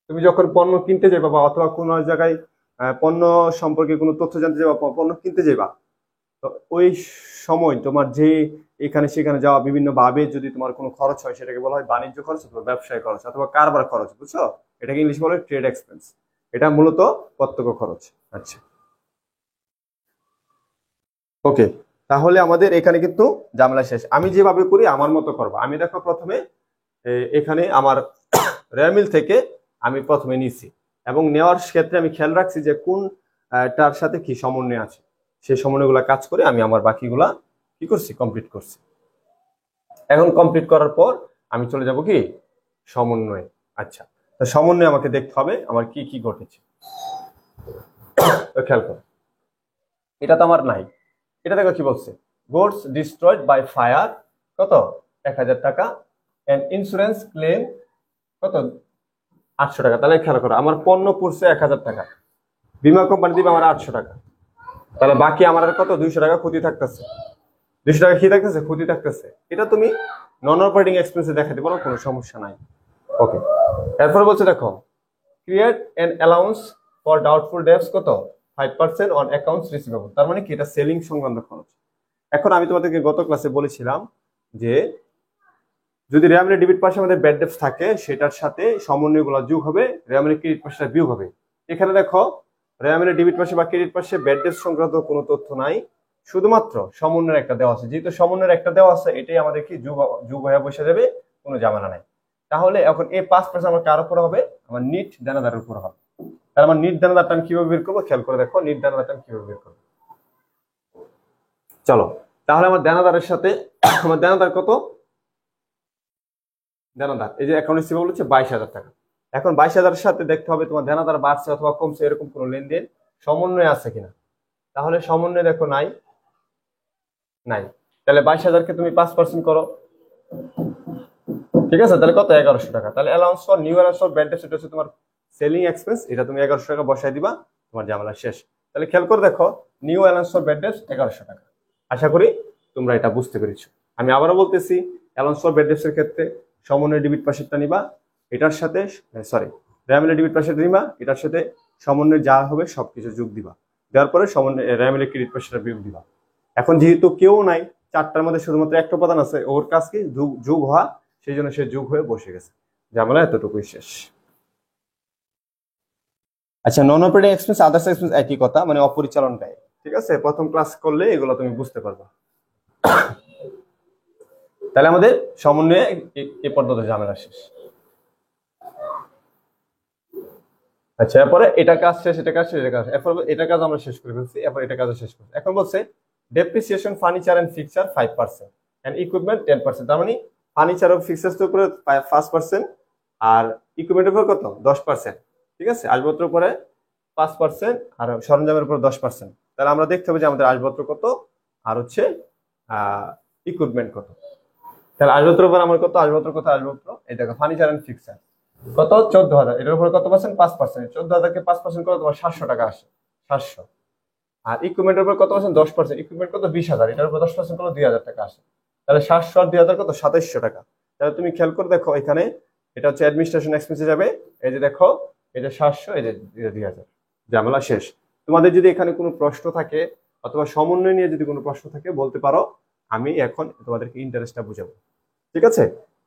তুমি যখন পণ্য কিনতে যাবা বা অথবা কোনো জায়গায় পণ্য সম্পর্কে কোনো তথ্য জানতে যাবা, পণ্য কিনতে যাবা, তো ওই সময় তোমার যে এখানে সেখানে যাওয়া বিভিন্ন ভাবে যদি তোমার কোনো খরচ হয়, সেটাকে বলা হয় বাণিজ্য খরচ অথবা ব্যবসায়ী খরচ অথবা কারবার খরচ, বুঝছো? এটাকে ইংলিশ বলে ট্রেড এক্সপেন্স। এটা মূলত প্রত্যক্ষ খরচ। আচ্ছা, ওকে, তাহলে আমাদের এখানে কিন্তু ঝামেলা শেষ। আমি যেভাবে করি আমার মতো করবো। আমি দেখো প্রথমে এখানে আমার রেমিল থেকে আমি প্রথমে নিছি, এবং নেওয়ার ক্ষেত্রে আমি খেয়াল রাখছি যে কোন টার সাথে কি সমন্বয় আছে। সেই সমন্বয়গুলো কাজ করে আমি আমার বাকিগুলা কি করছি, কমপ্লিট করছি। এখন কমপ্লিট করার পর আমি চলে যাব কি সমন্বয়। আচ্ছা, তো সমন্বয় আমাকে দেখতে হবে আমার কি কি ঘটেছে। তো খেয়াল করো, এটা তো আমার নাই। এটা দেখো কি বলছে, গুডস ডিস্ট্রয়েড বাই ফায়ার কত 1000 টাকা, এন্ড ইন্স্যুরেন্স ক্লেম কত 800 টাকা। তাহলে খেয়াল করো, আমার পণ্য পড়ছে 1000 টাকা, বীমা কোম্পানি দিবে আমার 800 টাকা। তাহলে বাকি আমার আর কত 200 টাকা ক্ষতি থাকতেছে। 200 টাকা কি থাকতেছে, ক্ষতি থাকতেছে। এটা তুমি নন অপারেটিং এক্সপেন্সে দেখাতে পারো, কোনো সমস্যা নাই। ওকে, এরপর বলছে দেখো, create an allowance for doubtful debts কত 5% অন অ্যাকাউন্টস রিসিভেবল। তার মানে কি, এটা সেলিং সংক্রান্ত খরচ। এখন আমি তোমাদেরকে গত ক্লাসে বলেছিলাম যে যদি রেয়ামিলি ডেবিট পাশে আমাদের ব্যাড ডেবটস থাকে, সেটার সাথে সমন্বয়গুলো যোগ হবে, রেয়ামিলি ক্রেডিট পাশে বিয়োগ হবে। এখানে দেখো রেয়ামিলি ডেবিট পাশে বা ক্রেডিট পাশে ব্যাড ডেবটস সংক্রান্ত কোনো তথ্য নাই, শুধুমাত্র সমন্বয়ের একটা দেওয়া আছে। যেহেতু সমন্বয়ের একটা দেওয়া আছে, এটাই আমাদের কি যোগ হয়ে বসে যাবে, কোনো ঝামেলা নাই। তাহলে এখন এই 5% আমার কার উপর হবে, আমার নিট দানাদারের উপর হবে। তাহলে আমার নিট দানাদারটা আমি কিভাবে বের করবো, খেয়াল করে দেখো নিট দানাদারটা আমি কিভাবে বের করবো। চলো, তাহলে আমার দানাদারের সাথে আমার দানাদার কত, দানাদার এই যে অ্যাকাউন্ট রিসিভেবল হচ্ছে 22,000 টাকা। এখন 22,000-এর সাথে দেখতে হবে তোমার দানাদার বাড়ছে অথবা কমছে, এরকম কোনো লেনদেন সমন্বয় আছে কিনা। তাহলে সমন্বয় দেখো নাই, নাই। তাহলে 22,000-কে তুমি 5% করো, ঠিক আছে, তাহলে কত 1100 টাকা। তাহলে allowance for new allowance for bad debts, এটা হচ্ছে তোমার সেলিং এক্সপেন্স, এটা তুমি 1100 টাকা বসাই দিবা, তোমার ঝামেলা শেষ। তাহলে খেয়াল করে দেখো, নিউ অ্যালাউন্স ফর ব্যাড ডেবটস 1100 টাকা। আশা করি তোমরা এটা বুঝতে পেরেছো। আমি আবারও বলতেছি, অ্যালাউন্স ফর ব্যাড ডেবটস এর ক্ষেত্রে সমন্বয় ডেবিট পাশেরটা নিবা, এটার সাথে সরি রেয়ামিলি ডেবিট পাশেরটা নিবা, এটার সাথে সমন্বয় যা হবে সবকিছু যোগ দিবা, দেওয়ার পরে সমন্বয় রেয়ামিলি ক্রেডিট পাশেরটা বিয়োগ দিবা। এখন যেহেতু কেউ নাই, 4টার মধ্যে শুধুমাত্র একটা উপাদান আছে, ওর কাজ কি যোগ হওয়া, সেই জন্য সে যোগ হয়ে বসে গেছে। ঝামেলা এতটুকুই শেষ। আচ্ছা, নন অপারেটিং এক্সপেন্স আদার্স এক্সপেন্স একই কথা, মানে অপরিচালন ব্যয়। ঠিক আছে, প্রথম ক্লাস করলে এগুলো তুমি বুঝতে পারবা। তাহলে আমাদের সমন্বয়ে এ পর্যন্ত ঝামেলা শেষ। আচ্ছা, এরপরে এটা কাজ শেষ, এটা কাজ শেষ, এটা কাজ, এরপর এটা কাজ আমরা শেষ করে ফেলছি, এরপর এটা কাজ শেষ করছি। এখন বলছে depreciation furniture and fixture 5% and equipment 10%। তার মানে ফার্নিচার ও ফিক্সারের উপরে 5% আর ইকুইপমেন্টের উপর কত 10%। ঠিক আছে, আসবাবপত্রের উপরে 5% আর সরঞ্জামের উপর 10%। তাহলে আমরা দেখতে হবে যে আমাদের আসবাবপত্র কত আর হচ্ছে ইকুইপমেন্ট কত। তাহলে আসবাবপত্রের উপর আমার কত, আসবাবপত্র কত, আসবাবপত্র এই দেখো ফার্নিচার এন্ড ফিক্সার কত 14,000, এটার উপরে কত পার্সেন্ট 5%, 14,000-কে 5% করে তোমার 700 টাকা আসে, 700। আর ইকুইপমেন্টের উপর কত পার্সেন্ট 10%, ইকুইপমেন্ট কত 20,000, এটার উপর 10% করলে 2,000 টাকা আসে। তাহলে 700 আর 2,000 কত 2700 টাকা। তাহলে তুমি খেয়াল করে দেখো, এখানে এটা হচ্ছে অ্যাডমিনিস্ট্রেশন এক্সপেন্সে যাবে, এই যে দেখো এই যে 700, এই যে 2,000, ঝামেলা শেষ। তোমাদের যদি এখানে কোনো প্রশ্ন থাকে অথবা সমন্বয় নিয়ে যদি কোনো প্রশ্ন থাকে বলতে পারো, আমি এখন তোমাদেরকে ইন্টারেস্টটা বুঝাবো। ঠিক আছে,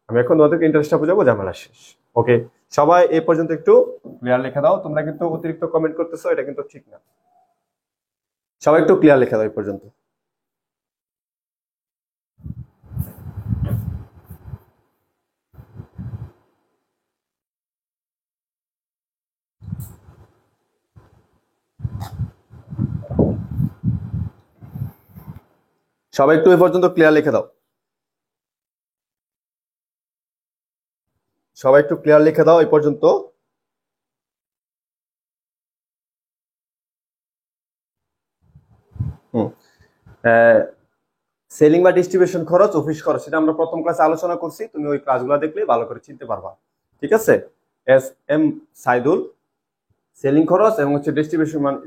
আমি এখন তোমাদেরকে ইন্টারেস্টটা বুঝাবো, ঝামেলা শেষ। ওকে, সবাই এই পর্যন্ত একটু ক্লিয়ার লিখে দাও। তোমরা কিন্তু অতিরিক্ত কমেন্ট করতেছো, এটা কিন্তু ঠিক না। সবাই একটু ক্লিয়ার লিখে দাও এই পর্যন্ত। সবাই একটু এই পর্যন্ত ক্লিয়ার লিখে দাও। সবাই একটু ক্লিয়ার লিখে দাও এই পর্যন্ত। হুম, সেলিং বা ডিস্ট্রিবিউশন খরচ, অফিস খরচ, সেটা আমরা প্রথম ক্লাসে আলোচনা করছি। তুমি ওই ক্লাসগুলো দেখলে ভালো করে চিনতে পারবা। ঠিক আছে, এস এম সাইদুল সেলিং খরচ এবং হচ্ছে ডিস্ট্রিবিউশন মানে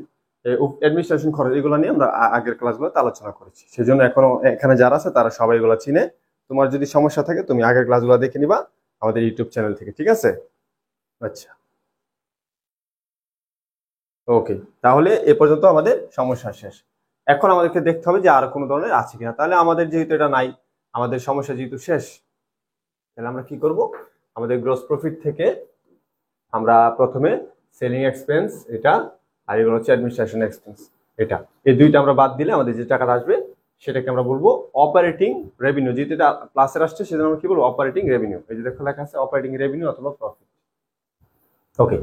অ্যাডমিনিস্ট্রেশন খরচ, এগুলো নিয়ে আমরা আগের ক্লাসগুলোতে আলোচনা করেছি। সেজন্য এখনো এখানে যারা আছে তারা সবাই এগুলো চিনে। তোমার যদি সমস্যা থাকে তুমি আগের ক্লাসগুলো দেখে নিবা আমাদের ইউটিউব চ্যানেল থেকে। ঠিক আছে, আচ্ছা ওকে, তাহলে এ পর্যন্ত আমাদের সমস্যা শেষ। এখন আমাদেরকে দেখতে হবে যে আর কোনো ধরনের আছে কিনা। তাহলে আমাদের যেহেতু এটা নাই, আমাদের সমস্যা যেহেতু শেষ, তাহলে আমরা কি করব, আমাদের গ্রস প্রফিট থেকে আমরা প্রথমে সেলিং এক্সপেন্স এটা, আর এগুলো হচ্ছে অ্যাডমিনিস্ট্রেশন এক্সপেন্স, এটা এই দুইটা আমরা বাদ দিলে আমাদের যে টাকাটা আসবে সেটাকে আমরা বলবো অপারেটিং রেভিনিউ। যেহেতু এটা প্লাসের আসছে সেজন্য আমরা কি বলবো, অপারেটিং রেভিনিউ। এই যে দেখো লেখা আছে অপারেটিং রেভিনিউ অথবা প্রফিট। ওকে,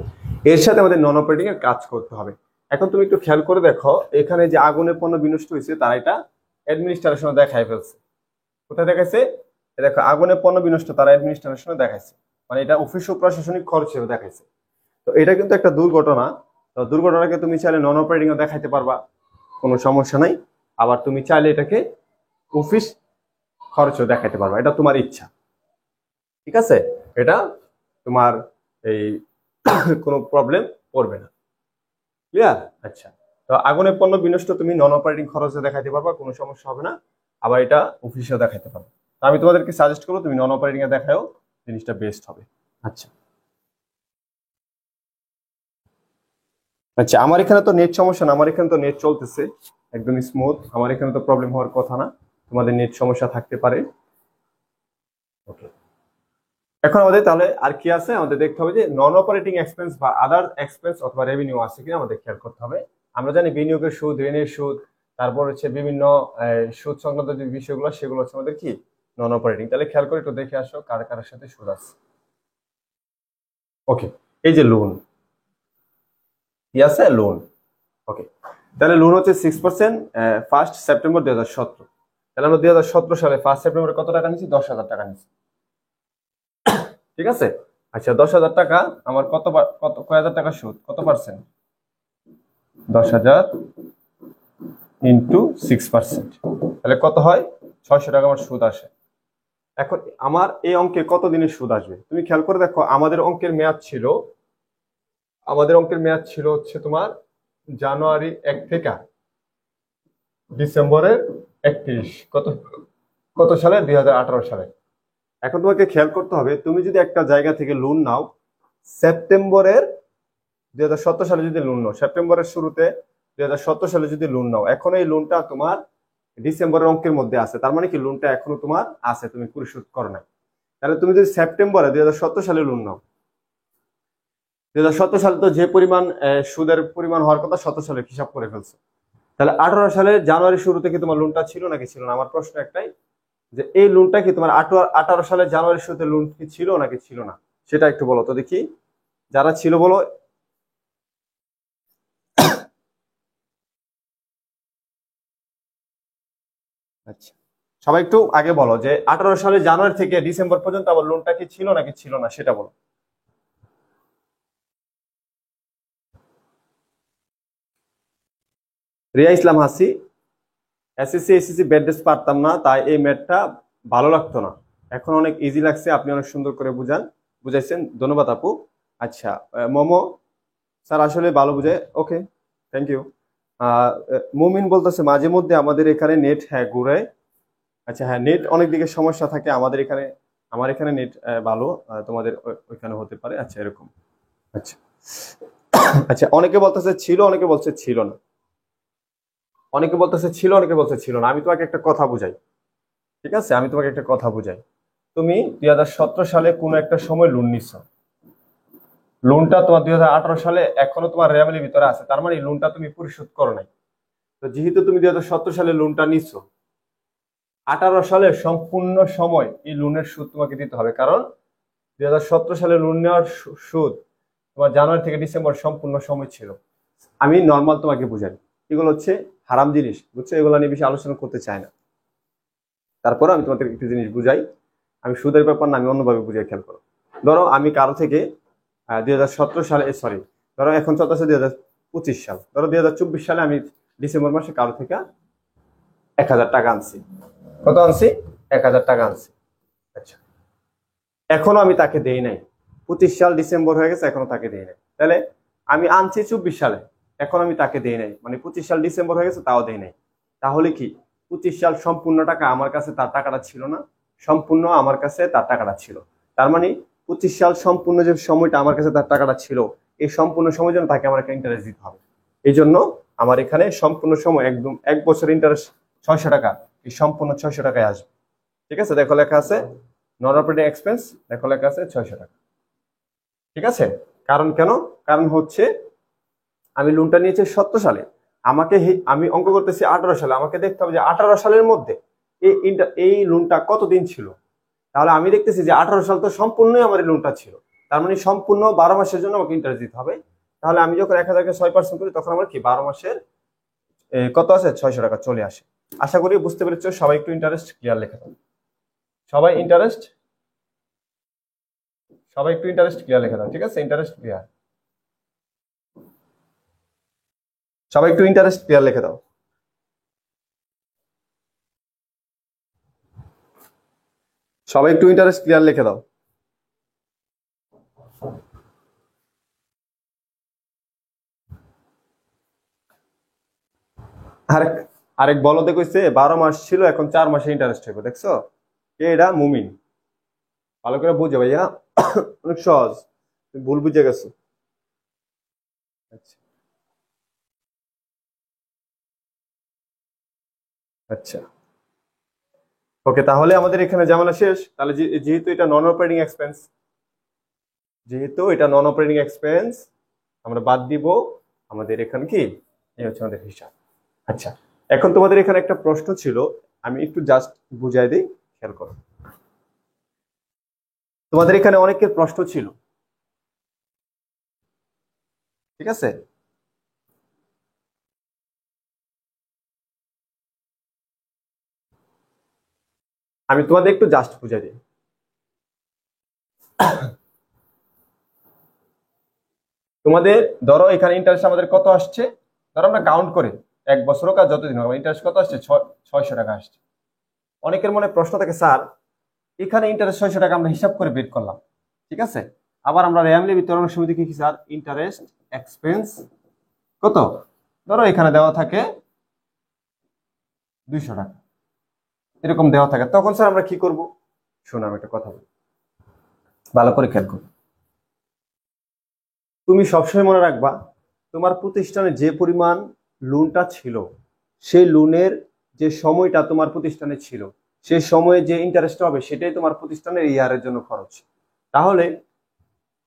এর সাথে আমাদের নন অপারেটিং এর কাজ করতে হবে। এখন তুমি একটু খেয়াল করে দেখো, এখানে যে আগুনের পণ্য বিনষ্ট হয়েছে তারা এটা অ্যাডমিনিস্ট্রেশনে দেখাই ফেলছে। কোথায় দেখাইছে, দেখো আগুনের পণ্য বিনষ্ট তারা অ্যাডমিনিস্ট্রেশনে দেখাইছে, মানে এটা অফিস ও প্রশাসনিক খরচ হিসেবে দেখাইছে। তো এটা কিন্তু একটা দুর্ঘটনা। তো দুর্ঘটনাকে তুমি চাইলে নন অপারেটিং এ দেখাইতে পারবা, কোনো সমস্যা নাই। আবার তুমি চাইলে এটাকে অফিস খরচও দেখাইতে পারবা, এটা তোমার ইচ্ছা। ঠিক আছে, এটা তোমার এই কোনো প্রবলেম করবে না। ক্লিয়ার? আচ্ছা, তো আগুনের পণ্য বিনষ্ট তুমি নন অপারেটিং খরচে দেখাইতে পারবা, কোনো সমস্যা হবে না। আবার এটা অফিসেও দেখাইতে পারবে। তো আমি তোমাদেরকে সাজেস্ট করবো তুমি নন অপারেটিং এ দেখাও, জিনিসটা বেস্ট হবে। আচ্ছা আচ্ছা, আমার এখানে তো নেট সমস্যা না, আমার এখানে তো নেট চলতেছে একদম স্মুথ। আমার এখানে তো প্রবলেম হওয়ার কথা না, তোমাদের নেট সমস্যা থাকতে পারে। ওকে, এখন আমাদের তাহলে আর কি আছে, আমাদের দেখতে হবে যে নন অপারেটিং এক্সপেন্স বা আদার এক্সপেন্স অথবা রেভিনিউ আছে কিনা আমাদের খেয়াল করতে হবে। আমরা জানি বিনিয়োগের সুদ, ঋণের সুদ, তারপর হচ্ছে বিভিন্ন সুদ সংক্রান্ত যে বিষয়গুলো সেগুলো হচ্ছে আমাদের কি নন অপারেটিং। তাহলে খেয়াল করে একটু দেখে আসো কার কার সাথে সুদ আছে। ওকে, এই যে লোন, কি আছে লোন। ওকে, তাহলে লোন হচ্ছে 6% 1 সেপ্টেম্বর 2017। তাহলে আমরা 2017 সালে 1 সেপ্টেম্বরে কত টাকা নিচ্ছি, 10,000 টাকা নিচ্ছি। ঠিক আছে, আচ্ছা 10,000 টাকা আমার কত কত কয় হাজার টাকা সুদ, কত পার্সেন্ট, 10,000 ইন্টু 6%, তাহলে কত হয়, 600 টাকা আমার সুদ আসে। এখন আমার এই অঙ্কে কত দিনের সুদ আসবে তুমি খেয়াল করে দেখো। আমাদের অঙ্কের মেয়াদ ছিল হচ্ছে তোমার জানুয়ারি 1 থেকে ডিসেম্বরের 31, কত কত সালে, 2018 সালে। এখন তোমাকে খেয়াল করতে হবে, তুমি যদি একটা জায়গা থেকে লোন নাও সেপ্টেম্বরের 2017 সালে, যদি লোন নাও সেপ্টেম্বরের শুরুতে 2017 সালে যদি লোন নাও, এখন এই লোনটা তোমার ডিসেম্বরের অঙ্কের মধ্যে আছে, তার মানে কি লোনটা এখনো তোমার আছে, তুমি পরিশোধ করো না। তাহলে তুমি যদি সেপ্টেম্বরে 2017 সালে লোন নাও, 2017 সালে তো যে পরিমাণ সুদের পরিমাণ হওয়ার কথা 17 সালে হিসাব করে ফেলছো, তাহলে 18 সালের জানুয়ারি শুরু থেকে তোমার লোনটা ছিল নাকি ছিল না। আমার প্রশ্ন একটাই, যে এই লোনটা কি তোমার 18 সালের জানুয়ারি শুরুতে লোন কি ছিল নাকি ছিল না, সেটা একটু বলো তো দেখি। যারা ছিল বলো। আচ্ছা, সবাই একটু আগে বলো যে 18 সালের জানুয়ারি থেকে ডিসেম্বর পর্যন্ত আমার লোনটা কি ছিল নাকি ছিল না, সেটা বলো। রিয়া ইসলাম হাসি, এসএসসি এসএসসি ব্যাড ডেস পারতাম না, তাই এই ম্যাথটা ভালো লাগতো না, এখন অনেক ইজি লাগছে, আপনি অনেক সুন্দর করে বুঝাইছেন, ধন্যবাদ আপু। আচ্ছা, মোমো স্যার আসলে ভালো বুঝে, ওকে থ্যাংক ইউ। মুমিন বলতেছে মাঝে মধ্যে আমাদের এখানে নেট হ্যাঁ ঘুরায়। আচ্ছা হ্যাঁ, নেট অনেক দিকে সমস্যা থাকে, আমাদের এখানে আমার এখানে নেট ভালো, তোমাদের ওইখানে হতে পারে। আচ্ছা এরকম, আচ্ছা আচ্ছা, অনেকে বলতেছে ছিল, অনেকে বলছে ছিল না, অনেকে বলতেছে ছিল, অনেকে বলছে ছিল না। আমি তোমাকে একটা কথা বুঝাই, ঠিক আছে, আমি তোমাকে একটা কথা বুঝাই। তুমি 2017 সালে কোনো একটা সময় লোন নিছো, লোনটা তোমার 2018 সালে এখনো তোমার রেয়ামের ভিতরে আছে, তার মানে লোনটা তুমি পরিশোধ করো নাই। তো যেহেতু তুমি 2017 সালে লোনটা নিছো, 18 সালে সম্পূর্ণ সময় এই লোনের সুদ তোমাকে দিতে হবে, কারণ 2017 সালে লোন নেওয়ার সুদ তোমার জানুয়ারি থেকে ডিসেম্বর সম্পূর্ণ সময় ছিল। আমি নর্মাল তোমাকে বুঝাই, এগুলো হচ্ছে হারাম জিনিস, বুঝছো, এগুলো নিয়ে বেশি আলোচনা করতে চাই না। তারপর আমি তোমাদের একটু জিনিস বুঝাই, আমি সুদের ব্যাপার না, আমি অন্যভাবে বুঝাই, খেয়াল করো। ধরো আমি কারো থেকে 2017 সালে, সরি, ধরো এখন চলতেছে 2025 সাল, ধরো 2024 সালে আমি ডিসেম্বর মাসে কারো থেকে 1000 টাকা আনছি। কত আনছি? 1000 টাকা আনছি। আচ্ছা, এখনো আমি তাকে দেই নাই, 25 সাল ডিসেম্বর হয়ে গেছে, এখনো তাকে দেই নাই। তাহলে আমি আনছি 24 সালে, এখন আমি তাকে দেই নাই, মানে 25 সাল ডিসেম্বর হয়ে গেছে, তাও দেই নাই। তাহলে কি 25 সাল সম্পূর্ণ টাকা আমার কাছে তার টাকাটা ছিল না? সম্পূর্ণ আমার কাছে তার টাকাটা ছিল। তার মানে 25 সাল সম্পূর্ণ যে সময়টা আমার কাছে তার টাকাটা ছিল, এই সম্পূর্ণ সময়ের জন্য তাকে আমার একটা ইন্টারেস্ট দিতে হবে। এই জন্য আমার এখানে সম্পূর্ণ সময় একদম 1 বছর ইন্টারেস্ট 600 টাকা, এই সম্পূর্ণ 600 টাকায় আসবে। ঠিক আছে, দেখো লেখা আছে নন অপারেটিং এক্সপেন্স, দেখো লেখা আছে 600 টাকা। ঠিক আছে, কারণ কেন? কারণ হচ্ছে আমি লোনটা নিয়েছি 17 সালে, আমাকে আমি অঙ্ক করতেছি 18 সালে, আমাকে দেখতে হবে যে 18 সালের মধ্যে এই লোনটা কতদিন ছিল। তাহলে আমি দেখতেছি যে 18 সাল তো সম্পূর্ণই আমার এই লোনটা ছিল, তার মানে সম্পূর্ণ 12 মাসের জন্য আমাকে ইন্টারেস্ট দিতে হবে। তাহলে আমি যখন 1000-কে 6% করি, তখন আমার কি 12 মাসের কত আছে? 600 টাকা চলে আসে। আশা করি বুঝতে পেরেছো। সবাই একটু ইন্টারেস্ট ক্লিয়ার লেখা দাও, সবাই ইন্টারেস্ট, সবাই একটু ইন্টারেস্ট ক্লিয়ার লেখা দাও। ঠিক আছে, ইন্টারেস্ট ক্লিয়ার, সবাই একটু ইন্টারেস্ট ক্লিয়ার লিখে দাও। সবাই একটু ইন্টারেস্ট ক্লিয়ার লিখে দাও। আরেক আরেক বলতে কইছে 12 মাস ছিল, এখন 4 মাসে ইন্টারেস্ট হইব। দেখছো, কে এটা? মুমিন। ভালো করে বুঝে ভাইয়া, অনেক সহজ, তুমি ভুল বুঝে গেছো। আচ্ছা আচ্ছা, ওকে, তাহলে আমাদের এখানে ঝামেলা শেষ। তাহলে যেহেতু এটা নন অপারেটিং এক্সপেন্স, যেহেতু এটা নন অপারেটিং এক্সপেন্স, আমরা বাদ দিব। আমাদের এখানে কি, এই হচ্ছে আমাদের হিসাব। আচ্ছা, এখন তোমাদের এখানে একটা প্রশ্ন ছিল, আমি একটু জাস্ট বুঝাই দিই, খেয়াল করো। তোমাদের এখানে অনেকের প্রশ্ন ছিল, ঠিক আছে? আমি তোমাদের একটু জাস্ট বুঝাই দিই। তোমাদের ধরো এখানে ইন্টারেস্ট আমাদের কত আসছে, ধরো আমরা কাউন্ট করে 1 বছর হোক আর যতদিন হোক, ইন্টারেস্ট কত আসছে? 600 টাকা আসছে। অনেকের মনে প্রশ্ন থাকে, স্যার এখানে ইন্টারেস্ট 600 টাকা আমরা হিসাব করে বের করলাম, ঠিক আছে, আবার আমরা র্যামলি বিতরণের সময় দেখি কি স্যার, ইন্টারেস্ট এক্সপেন্স কত, ধরো এখানে দেওয়া থাকে 200 টাকা, এরকম দেওয়া থাকে, তখন স্যার আমরা কি করব? শোনো, আমি একটা কথা বলি, ভালো করে খেয়াল করো। তুমি সবসময় মনে রাখবা, তোমার প্রতিষ্ঠানে যে পরিমাণ লোনটা ছিল, সেই লোনের যে সময়টা তোমার প্রতিষ্ঠানে ছিল, সেই সময়ে যে ইন্টারেস্টটা হবে, সেটাই তোমার প্রতিষ্ঠানের ইয়ারের জন্য খরচ। তাহলে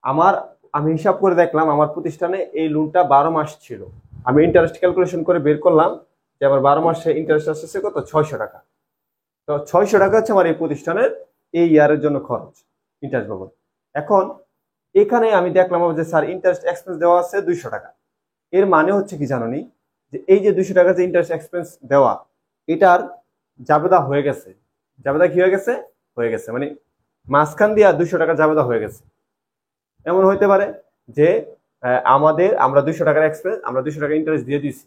আমার, আমি হিসাব করে দেখলাম আমার প্রতিষ্ঠানে এই লোনটা 12 মাস ছিল, আমি ইন্টারেস্ট ক্যালকুলেশন করে বের করলাম যে আমার 12 মাসে ইন্টারেস্ট আসছে কত? 600 টাকা। তো 600 টাকা হচ্ছে আমার এই প্রতিষ্ঠানের এই ইয়ারের জন্য খরচ, ইন্টারেস্ট বাবদ। এখন এখানে আমি দেখলাম যে স্যার ইন্টারেস্ট এক্সপেন্স দেওয়া আছে 200 টাকা। এর মানে হচ্ছে কি জানোনি, যে এই যে 200 টাকা যে ইন্টারেস্ট এক্সপেন্স দেওয়া, এটার জাবেদা হয়ে গেছে। জাবেদা কি হয়ে গেছে? হয়ে গেছে, মানে মাঝখান দিয়ে 200 টাকা জাবেদা হয়ে গেছে। এমন হইতে পারে যে আমরা 200 টাকার এক্সপেন্স, আমরা 200 টাকা ইন্টারেস্ট দিয়ে দিছি,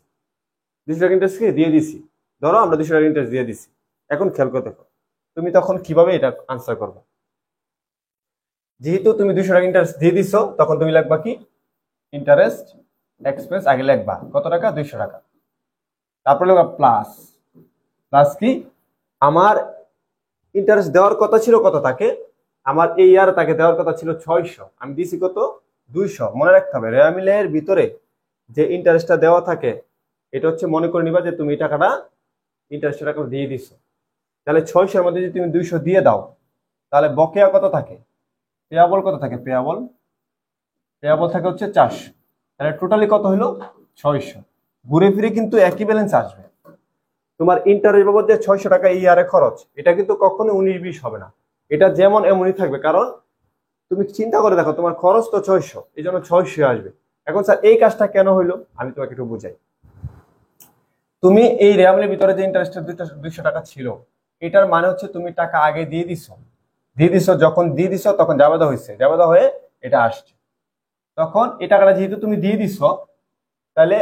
200 টাকা ইন্টারেস্ট দিয়ে দিছি, ধরো আমরা 200 টাকা ইন্টারেস্ট দিয়ে দিছি। এখন খেয়াল করে দেখো, তুমি তখন কিভাবে এটা আনসার করবে? যেহেতু তুমি 200 টাকা ইন্টারেস্ট দিয়ে দিছো, তখন তুমি লিখবা কি, ইন্টারেস্ট এক্সপেন্স আগে লিখবা কত টাকা? 200 টাকা। তারপরে লিখবা প্লাস, প্লাস কি, আমার ইন্টারেস্ট দেওয়ার কথা ছিল কত তাকে, আমার এই ইয়ার তাকে দেওয়ার কথা ছিল 600, আমি দিছি কত? 200। মনে রাখতে হবে, রেয়ামিলের ভিতরে যে ইন্টারেস্টটা দেওয়া থাকে, এটা হচ্ছে মনে করে নিবা যে তুমি টাকাটা, ইন্টারেস্টের টাকা দিয়ে দিছো। তাহলে 600-এর মধ্যে যদি তুমি 200 দিয়ে দাও তাহলে বকেয়া কত থাকে, পেয়াবল কত থাকে, পেয়াবল থাকে হচ্ছে 400। তাহলে টোটালি কত হলো 600। ঘুরে ফিরে কিন্তু একই ব্যালেন্স আসবে। তোমার ইন্টারেস্ট বাবদ যে 600 টাকা এই ইয়ারে খরচ, এটা কিন্তু কখনো 19-20 হবে না, এটা যেমন এমনই থাকবে। কারণ তুমি চিন্তা করে দেখো, তোমার খরচ তো 600, এই জন্য 600 আসবে। এখন স্যার এই কাজটা কেন হইলো আমি তোমাকে একটু বুঝাই। তুমি এই রেয়ামের ভিতরে যে ইন্টারেস্টের 200 টাকা ছিল, এটার মানে হচ্ছে তুমি টাকা আগে দিয়ে দিছো, যখন দিয়ে দিছো তখন জাবেদা হয়েছে, জাবেদা হয়ে এটা আসছে। তখন এই টাকাটা যেহেতু তুমি দিয়ে দিছো, তাহলে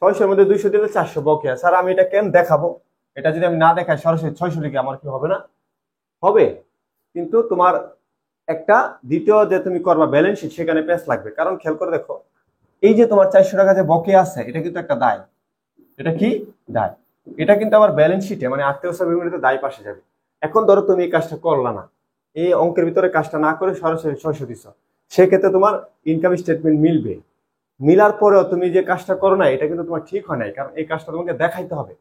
600-এর মধ্যে 200 দিলে 400 বকেয়া। স্যার আমি এটা কেন দেখাবো, এটা যদি আমি না দেখাই সরাসরি 600 লিখে আমার কি হবে না? হবে, কিন্তু তোমার একটা দ্বিতীয় যে তুমি করবা ব্যালেন্স শিট, সেখানে পেজ লাগবে। কারণ খেয়াল করে দেখো, এই যে তোমার 400 টাকা যে বকেয়া আছে, এটা কিন্তু একটা দায়। এটা কি দায়? এটা কিন্তু আবার ব্যালেন্স শিটে মানে আর্থিক অবস্থা বিবরণীতে দায় পাশে যাবে। এখন ধরো তুমি এই কাজটা করলা না, এই অঙ্কের ভিতরে কাজটা না করে সরাসরি 600 দিছো, সেক্ষেত্রে তোমার ইনকাম স্টেটমেন্ট মিলবে। মিলার পরেও তুমি যে কাজটা করো না, এটা কিন্তু তোমার ঠিক হয় নাই, কারণ এই কাজটা তোমাকে দেখাইতে হবে।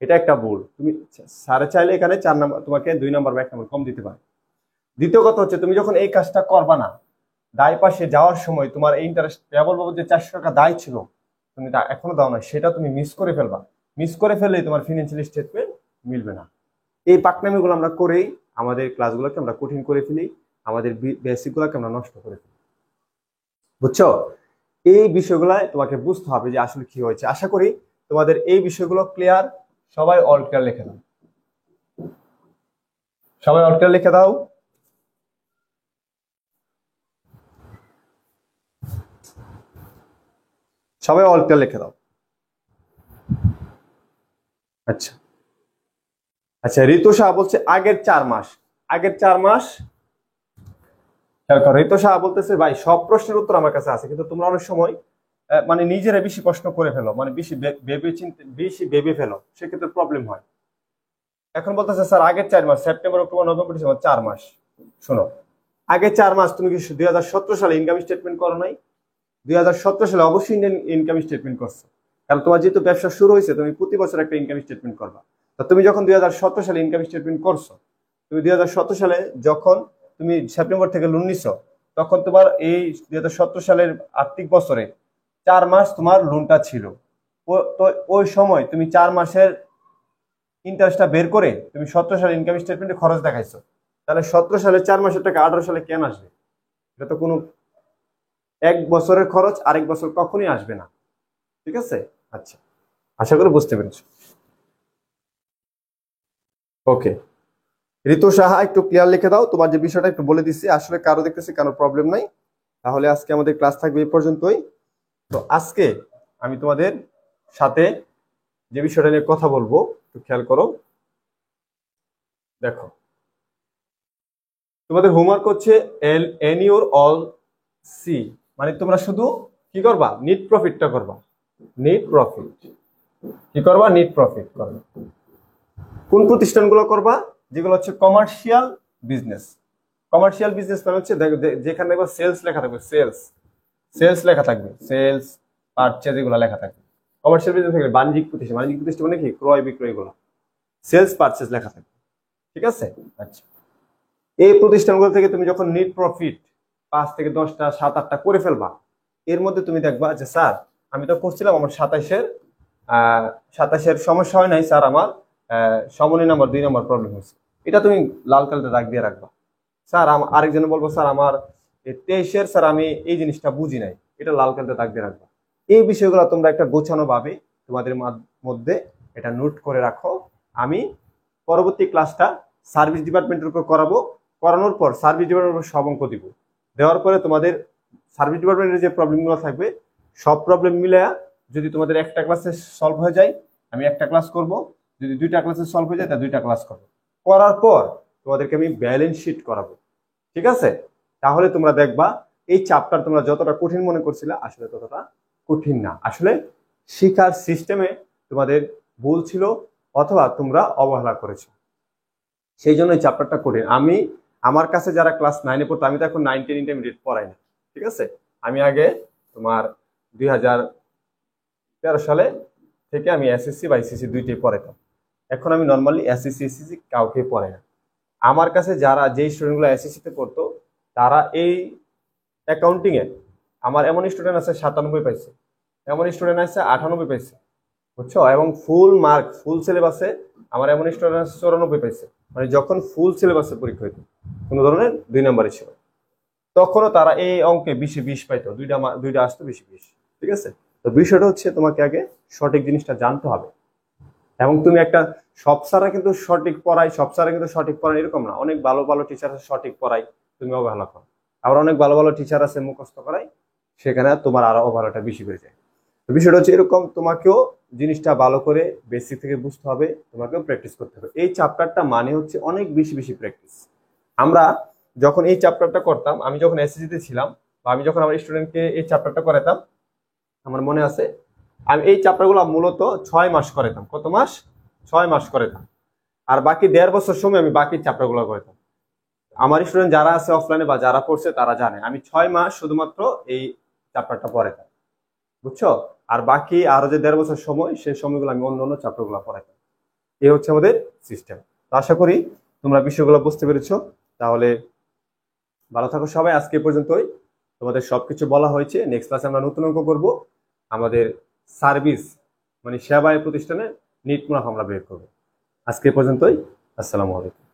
এটা একটা ভুল। তুমি স্যারে চাইলে এখানে 4 নাম্বার তোমাকে 2 নাম্বার বা 1 নাম্বার কম দিতে পারে। দ্বিতীয় কথা হচ্ছে, তুমি যখন এই কাজটা করবা না, দায় পাশে যাওয়ার সময় তোমার এই ইন্টারেস্ট পেয়াবল বাবদ যে 400 টাকা দায় ছিল, তুমি তা এখনো দাও না, সেটা তুমি মিস করে ফেলবা। মিস করে ফেললেই তোমার ফিনান্সিয়াল স্টেটমেন্ট মিলবে না। এই পাকনামিগুলো আমরা করেই আমাদের ক্লাসগুলোকে আমরা কঠিন করে ফেলি, আমাদের বেসিকগুলোকে আমরা নষ্ট করে ফেলি। বুঝছো? এই বিষয়গুলাই তোমাকে বুঝতে হবে যে আসলে কি হয়েছে। আশা করি তোমাদের এই বিষয়গুলো ক্লিয়ার। সবাই অল ক্লিয়ার লিখে দাও, সবাই অল ক্লিয়ার লিখে দাও। সবাই অল ক্লিয়ার লিখে দাও। আচ্ছা আচ্ছা, ঋতু শাহ বলছে আগের 4 মাস। আগের 4 মাস খেয়াল করো, ঋতু শাহ বলতেছে ভাই সব প্রশ্নের উত্তর আমার কাছে আছে, কিন্তু তোমরা অনেক সময় মানে নিজেরা বেশি প্রশ্ন করে ফেলো, মানে বেশি ভেবে ফেলো, সেক্ষেত্রে প্রবলেম হয়। এখন বলতেছে স্যার আগের 4 মাস, সেপ্টেম্বর অক্টোবর নভেম্বর ডিসেম্বর 4 মাস। শোনো, আগের 4 মাস তুমি কি 2017 সালে ইনকাম স্টেটমেন্ট করো নাই? 2017 সালে অবশ্যই ইনকাম স্টেটমেন্ট করছো, কারণ তোমার যেহেতু ব্যবসা শুরু হয়েছে, তুমি প্রতি বছর একটা ইনকাম স্টেটমেন্ট করবা। তো তুমি যখন 2017 সালে ইনকাম স্টেটমেন্ট করছো, তুমি 2017 সালে যখন তুমি সেপ্টেম্বর থেকে লোন নিছো, তখন তোমার এই 2017 সালের আর্থিক বছরে 4 মাস তোমার লোনটা ছিল। তো ওই সময় তুমি 4 মাসের ইন্টারেস্টটা বের করে তুমি 17 সালে ইনকাম স্টেটমেন্টে খরচ দেখাইছো, তাহলে 17 সালে 4 মাসের টাকা 18 সালে কেন আসবে? এটা তো কোনো এক বছরের খরচ আরেক বছর কখনোই আসবে না। ঠিক আছে? আচ্ছা, আশা করি বুঝতে পেরেছো। ওকে, ঋতু সাহা একটু ক্লিয়ার লিখে দাও, তোমার যে বিষয়টা একটু বলে দিচ্ছি, আসলে কারো দেখতেছি কারো প্রবলেম নাই। তাহলে আজকে আমাদের ক্লাস থাকবে এই পর্যন্তই। তো আজকে আমি তোমাদের সাথে যে বিষয়টা নিয়ে কথা বলবো একটু খেয়াল করো। দেখো, তোমাদের হোমওয়ার্ক হচ্ছে এনিওর অল সি, মানে তোমরা শুধু কি করবা, নিট প্রফিটটা করবা। নিট প্রফিট কি করবা? নিট প্রফিট করবা। কোন প্রতিষ্ঠানগুলো করবা? যেগুলো হচ্ছে কমার্শিয়াল বিজনেস। কমার্শিয়াল বিজনেস মানে হচ্ছে যেখানে দেখবা সেলস লেখা থাকবে, সেলস লেখা থাকবে, সেলস পারচেজ এগুলো লেখা থাকবে। কমার্শিয়াল বিজনেস থাকবে বাণিজ্যিক প্রতিষ্ঠান, বাণিজ্যিক প্রতিষ্ঠান মানে কি, ক্রয় বিক্রয় এগুলো, সেলস পারচেজ লেখা থাকবে। ঠিক আছে? আচ্ছা, এই প্রতিষ্ঠানগুলো থেকে তুমি যখন নিট প্রফিট 5 থেকে 10টা 7-8টা করে ফেলবা, এর মধ্যে তুমি দেখবা যে স্যার আমি তো করছিলাম, আমার 27-এর সমস্যা হয় নাই স্যার, আমার সমনী নাম্বার 2 নাম্বার প্রবলেম হয়েছে, এটা তুমি লাল কালিতে দাগ দিয়ে রাখবা। স্যার আরেকজন বলবো স্যার আমার 23-এর স্যার আমি এই জিনিসটা বুঝি নাই, এটা লাল কালিতে দাগ দিয়ে রাখবা। এই বিষয়গুলো তোমরা একটা গোছানো ভাবে তোমাদের মধ্যে এটা নোট করে রাখো। আমি পরবর্তী ক্লাসটা সার্ভিস ডিপার্টমেন্টের উপর করাবো, করানোর পর সার্ভিস ডিপার্টমেন্টের সব অঙ্ক দিব, দেওয়ার পরে তোমাদের সার্ভিস ডিপার্টমেন্টের যে প্রবলেমগুলো থাকবে সব প্রবলেম মিলে যদি তোমাদের একটা ক্লাসে সলভ হয়ে যায় আমি একটা ক্লাস করব, যদি 2টা ক্লাসে সলভ হয়ে যায় তা 2টা ক্লাস করবো। করার পর তোমাদেরকে আমি ব্যালেন্স শিট করাবো। ঠিক আছে? তাহলে তোমরা দেখবা এই চ্যাপ্টার তোমরা যতটা কঠিন মনে করছিলে আসলে ততটা কঠিন না। আসলে শিক্ষার সিস্টেমে তোমাদের ভুল ছিল অথবা তোমরা অবহেলা করেছো, সেই জন্য এই চ্যাপ্টারটা কঠিন। আমার কাছে যারা ক্লাস 9-এ পড়তো, আমি তো এখন 9, 10 ইন্টারমিডিয়েট পড়াই না। ঠিক আছে? আমি আগে তোমার 2013 সালে থেকে আমি এসএসসি বা এসএসসি দুইটাই পড়াইতাম। এখন আমি নর্মালি এসএসসি এসএসসি কাউকে পড়াই না। আমার কাছে যারা যেই স্টুডেন্টগুলো এসএসসিতে পড়তো তারা এই অ্যাকাউন্টিং এ, আমার এমন স্টুডেন্ট আছে 97 পাইছে, এমন স্টুডেন্ট আছে 98 পাইছে, বুঝছো? এবং ফুল মার্ক ফুল সিলেবাসে আমার এমন স্টুডেন্ট আছে 94 পাইছে। মানে যখন ফুল সিলেবাসে পরীক্ষা হইতো, কোনো ধরনের 2 নাম্বারের ছিল, তখনও তারা এই অঙ্কে 20-এ 20 পাইতো, দুইটা আসতো 20-20। ঠিক আছে? তো বিষয়টা হচ্ছে তোমাকে আগে সঠিক জিনিসটা জানতে হবে। এবং তুমি একটা, সব স্যাররা কিন্তু সঠিক পড়ায়, সব স্যাররা কিন্তু সঠিক পড়ায় এরকম না। অনেক ভালো ভালো টিচার আছে সঠিক পড়ায়, তুমি অবহেলা করো। আবার অনেক ভালো ভালো টিচার আছে মুখস্থ করায়, সেখানে তোমার আরো অবহেলাটা বেশি হয়ে যায়। তো বিষয়টা হচ্ছে এরকম, তোমাকেও জিনিসটা ভালো করে বেসিক থেকে বুঝতে হবে, তোমাকেও প্র্যাকটিস করতে হবে। এই চ্যাপ্টারটা মানে হচ্ছে অনেক বেশি বেশি প্র্যাকটিস। আমরা যখন এই চ্যাপ্টারটা করতাম, আমি যখন এসএসসি তে ছিলাম, বা আমি যখন আমার স্টুডেন্টকে এই চ্যাপ্টারটা করাতাম, আমার মনে আছে আমি এই চ্যাপ্টারগুলো মূলত 6 মাস করাতাম। কত মাস? 6 মাস করাতাম। আর বাকি 1.5 বছর সময় আমি বাকি চ্যাপ্টারগুলো করাতাম। আমার স্টুডেন্ট যারা আছে অফলাইনে বা যারা পড়ছে তারা জানে আমি 6 মাস শুধুমাত্র এই চ্যাপ্টারটা পড়াতাম, বুঝছো? আর বাকি আরো যে 1.5 বছর সময়, সেই সময়গুলো আমি অন্য অন্য চ্যাপ্টারগুলো পড়াতাম। এই হচ্ছে আমাদের সিস্টেম। তো আশা করি তোমরা বিষয়গুলো বুঝতে পেরেছো। তাহলে ভালো থাকো সবাই। আজকে এ পর্যন্তই, তোমাদের সবকিছু বলা হয়েছে। নেক্সট ক্লাসে আমরা নতুন অঙ্ক করবো, আমাদের সার্ভিস মানে সেবায় প্রতিষ্ঠানে নিট মুনাফা আমরা বের করবো। আজকে এ পর্যন্তই। আসসালামু আলাইকুম।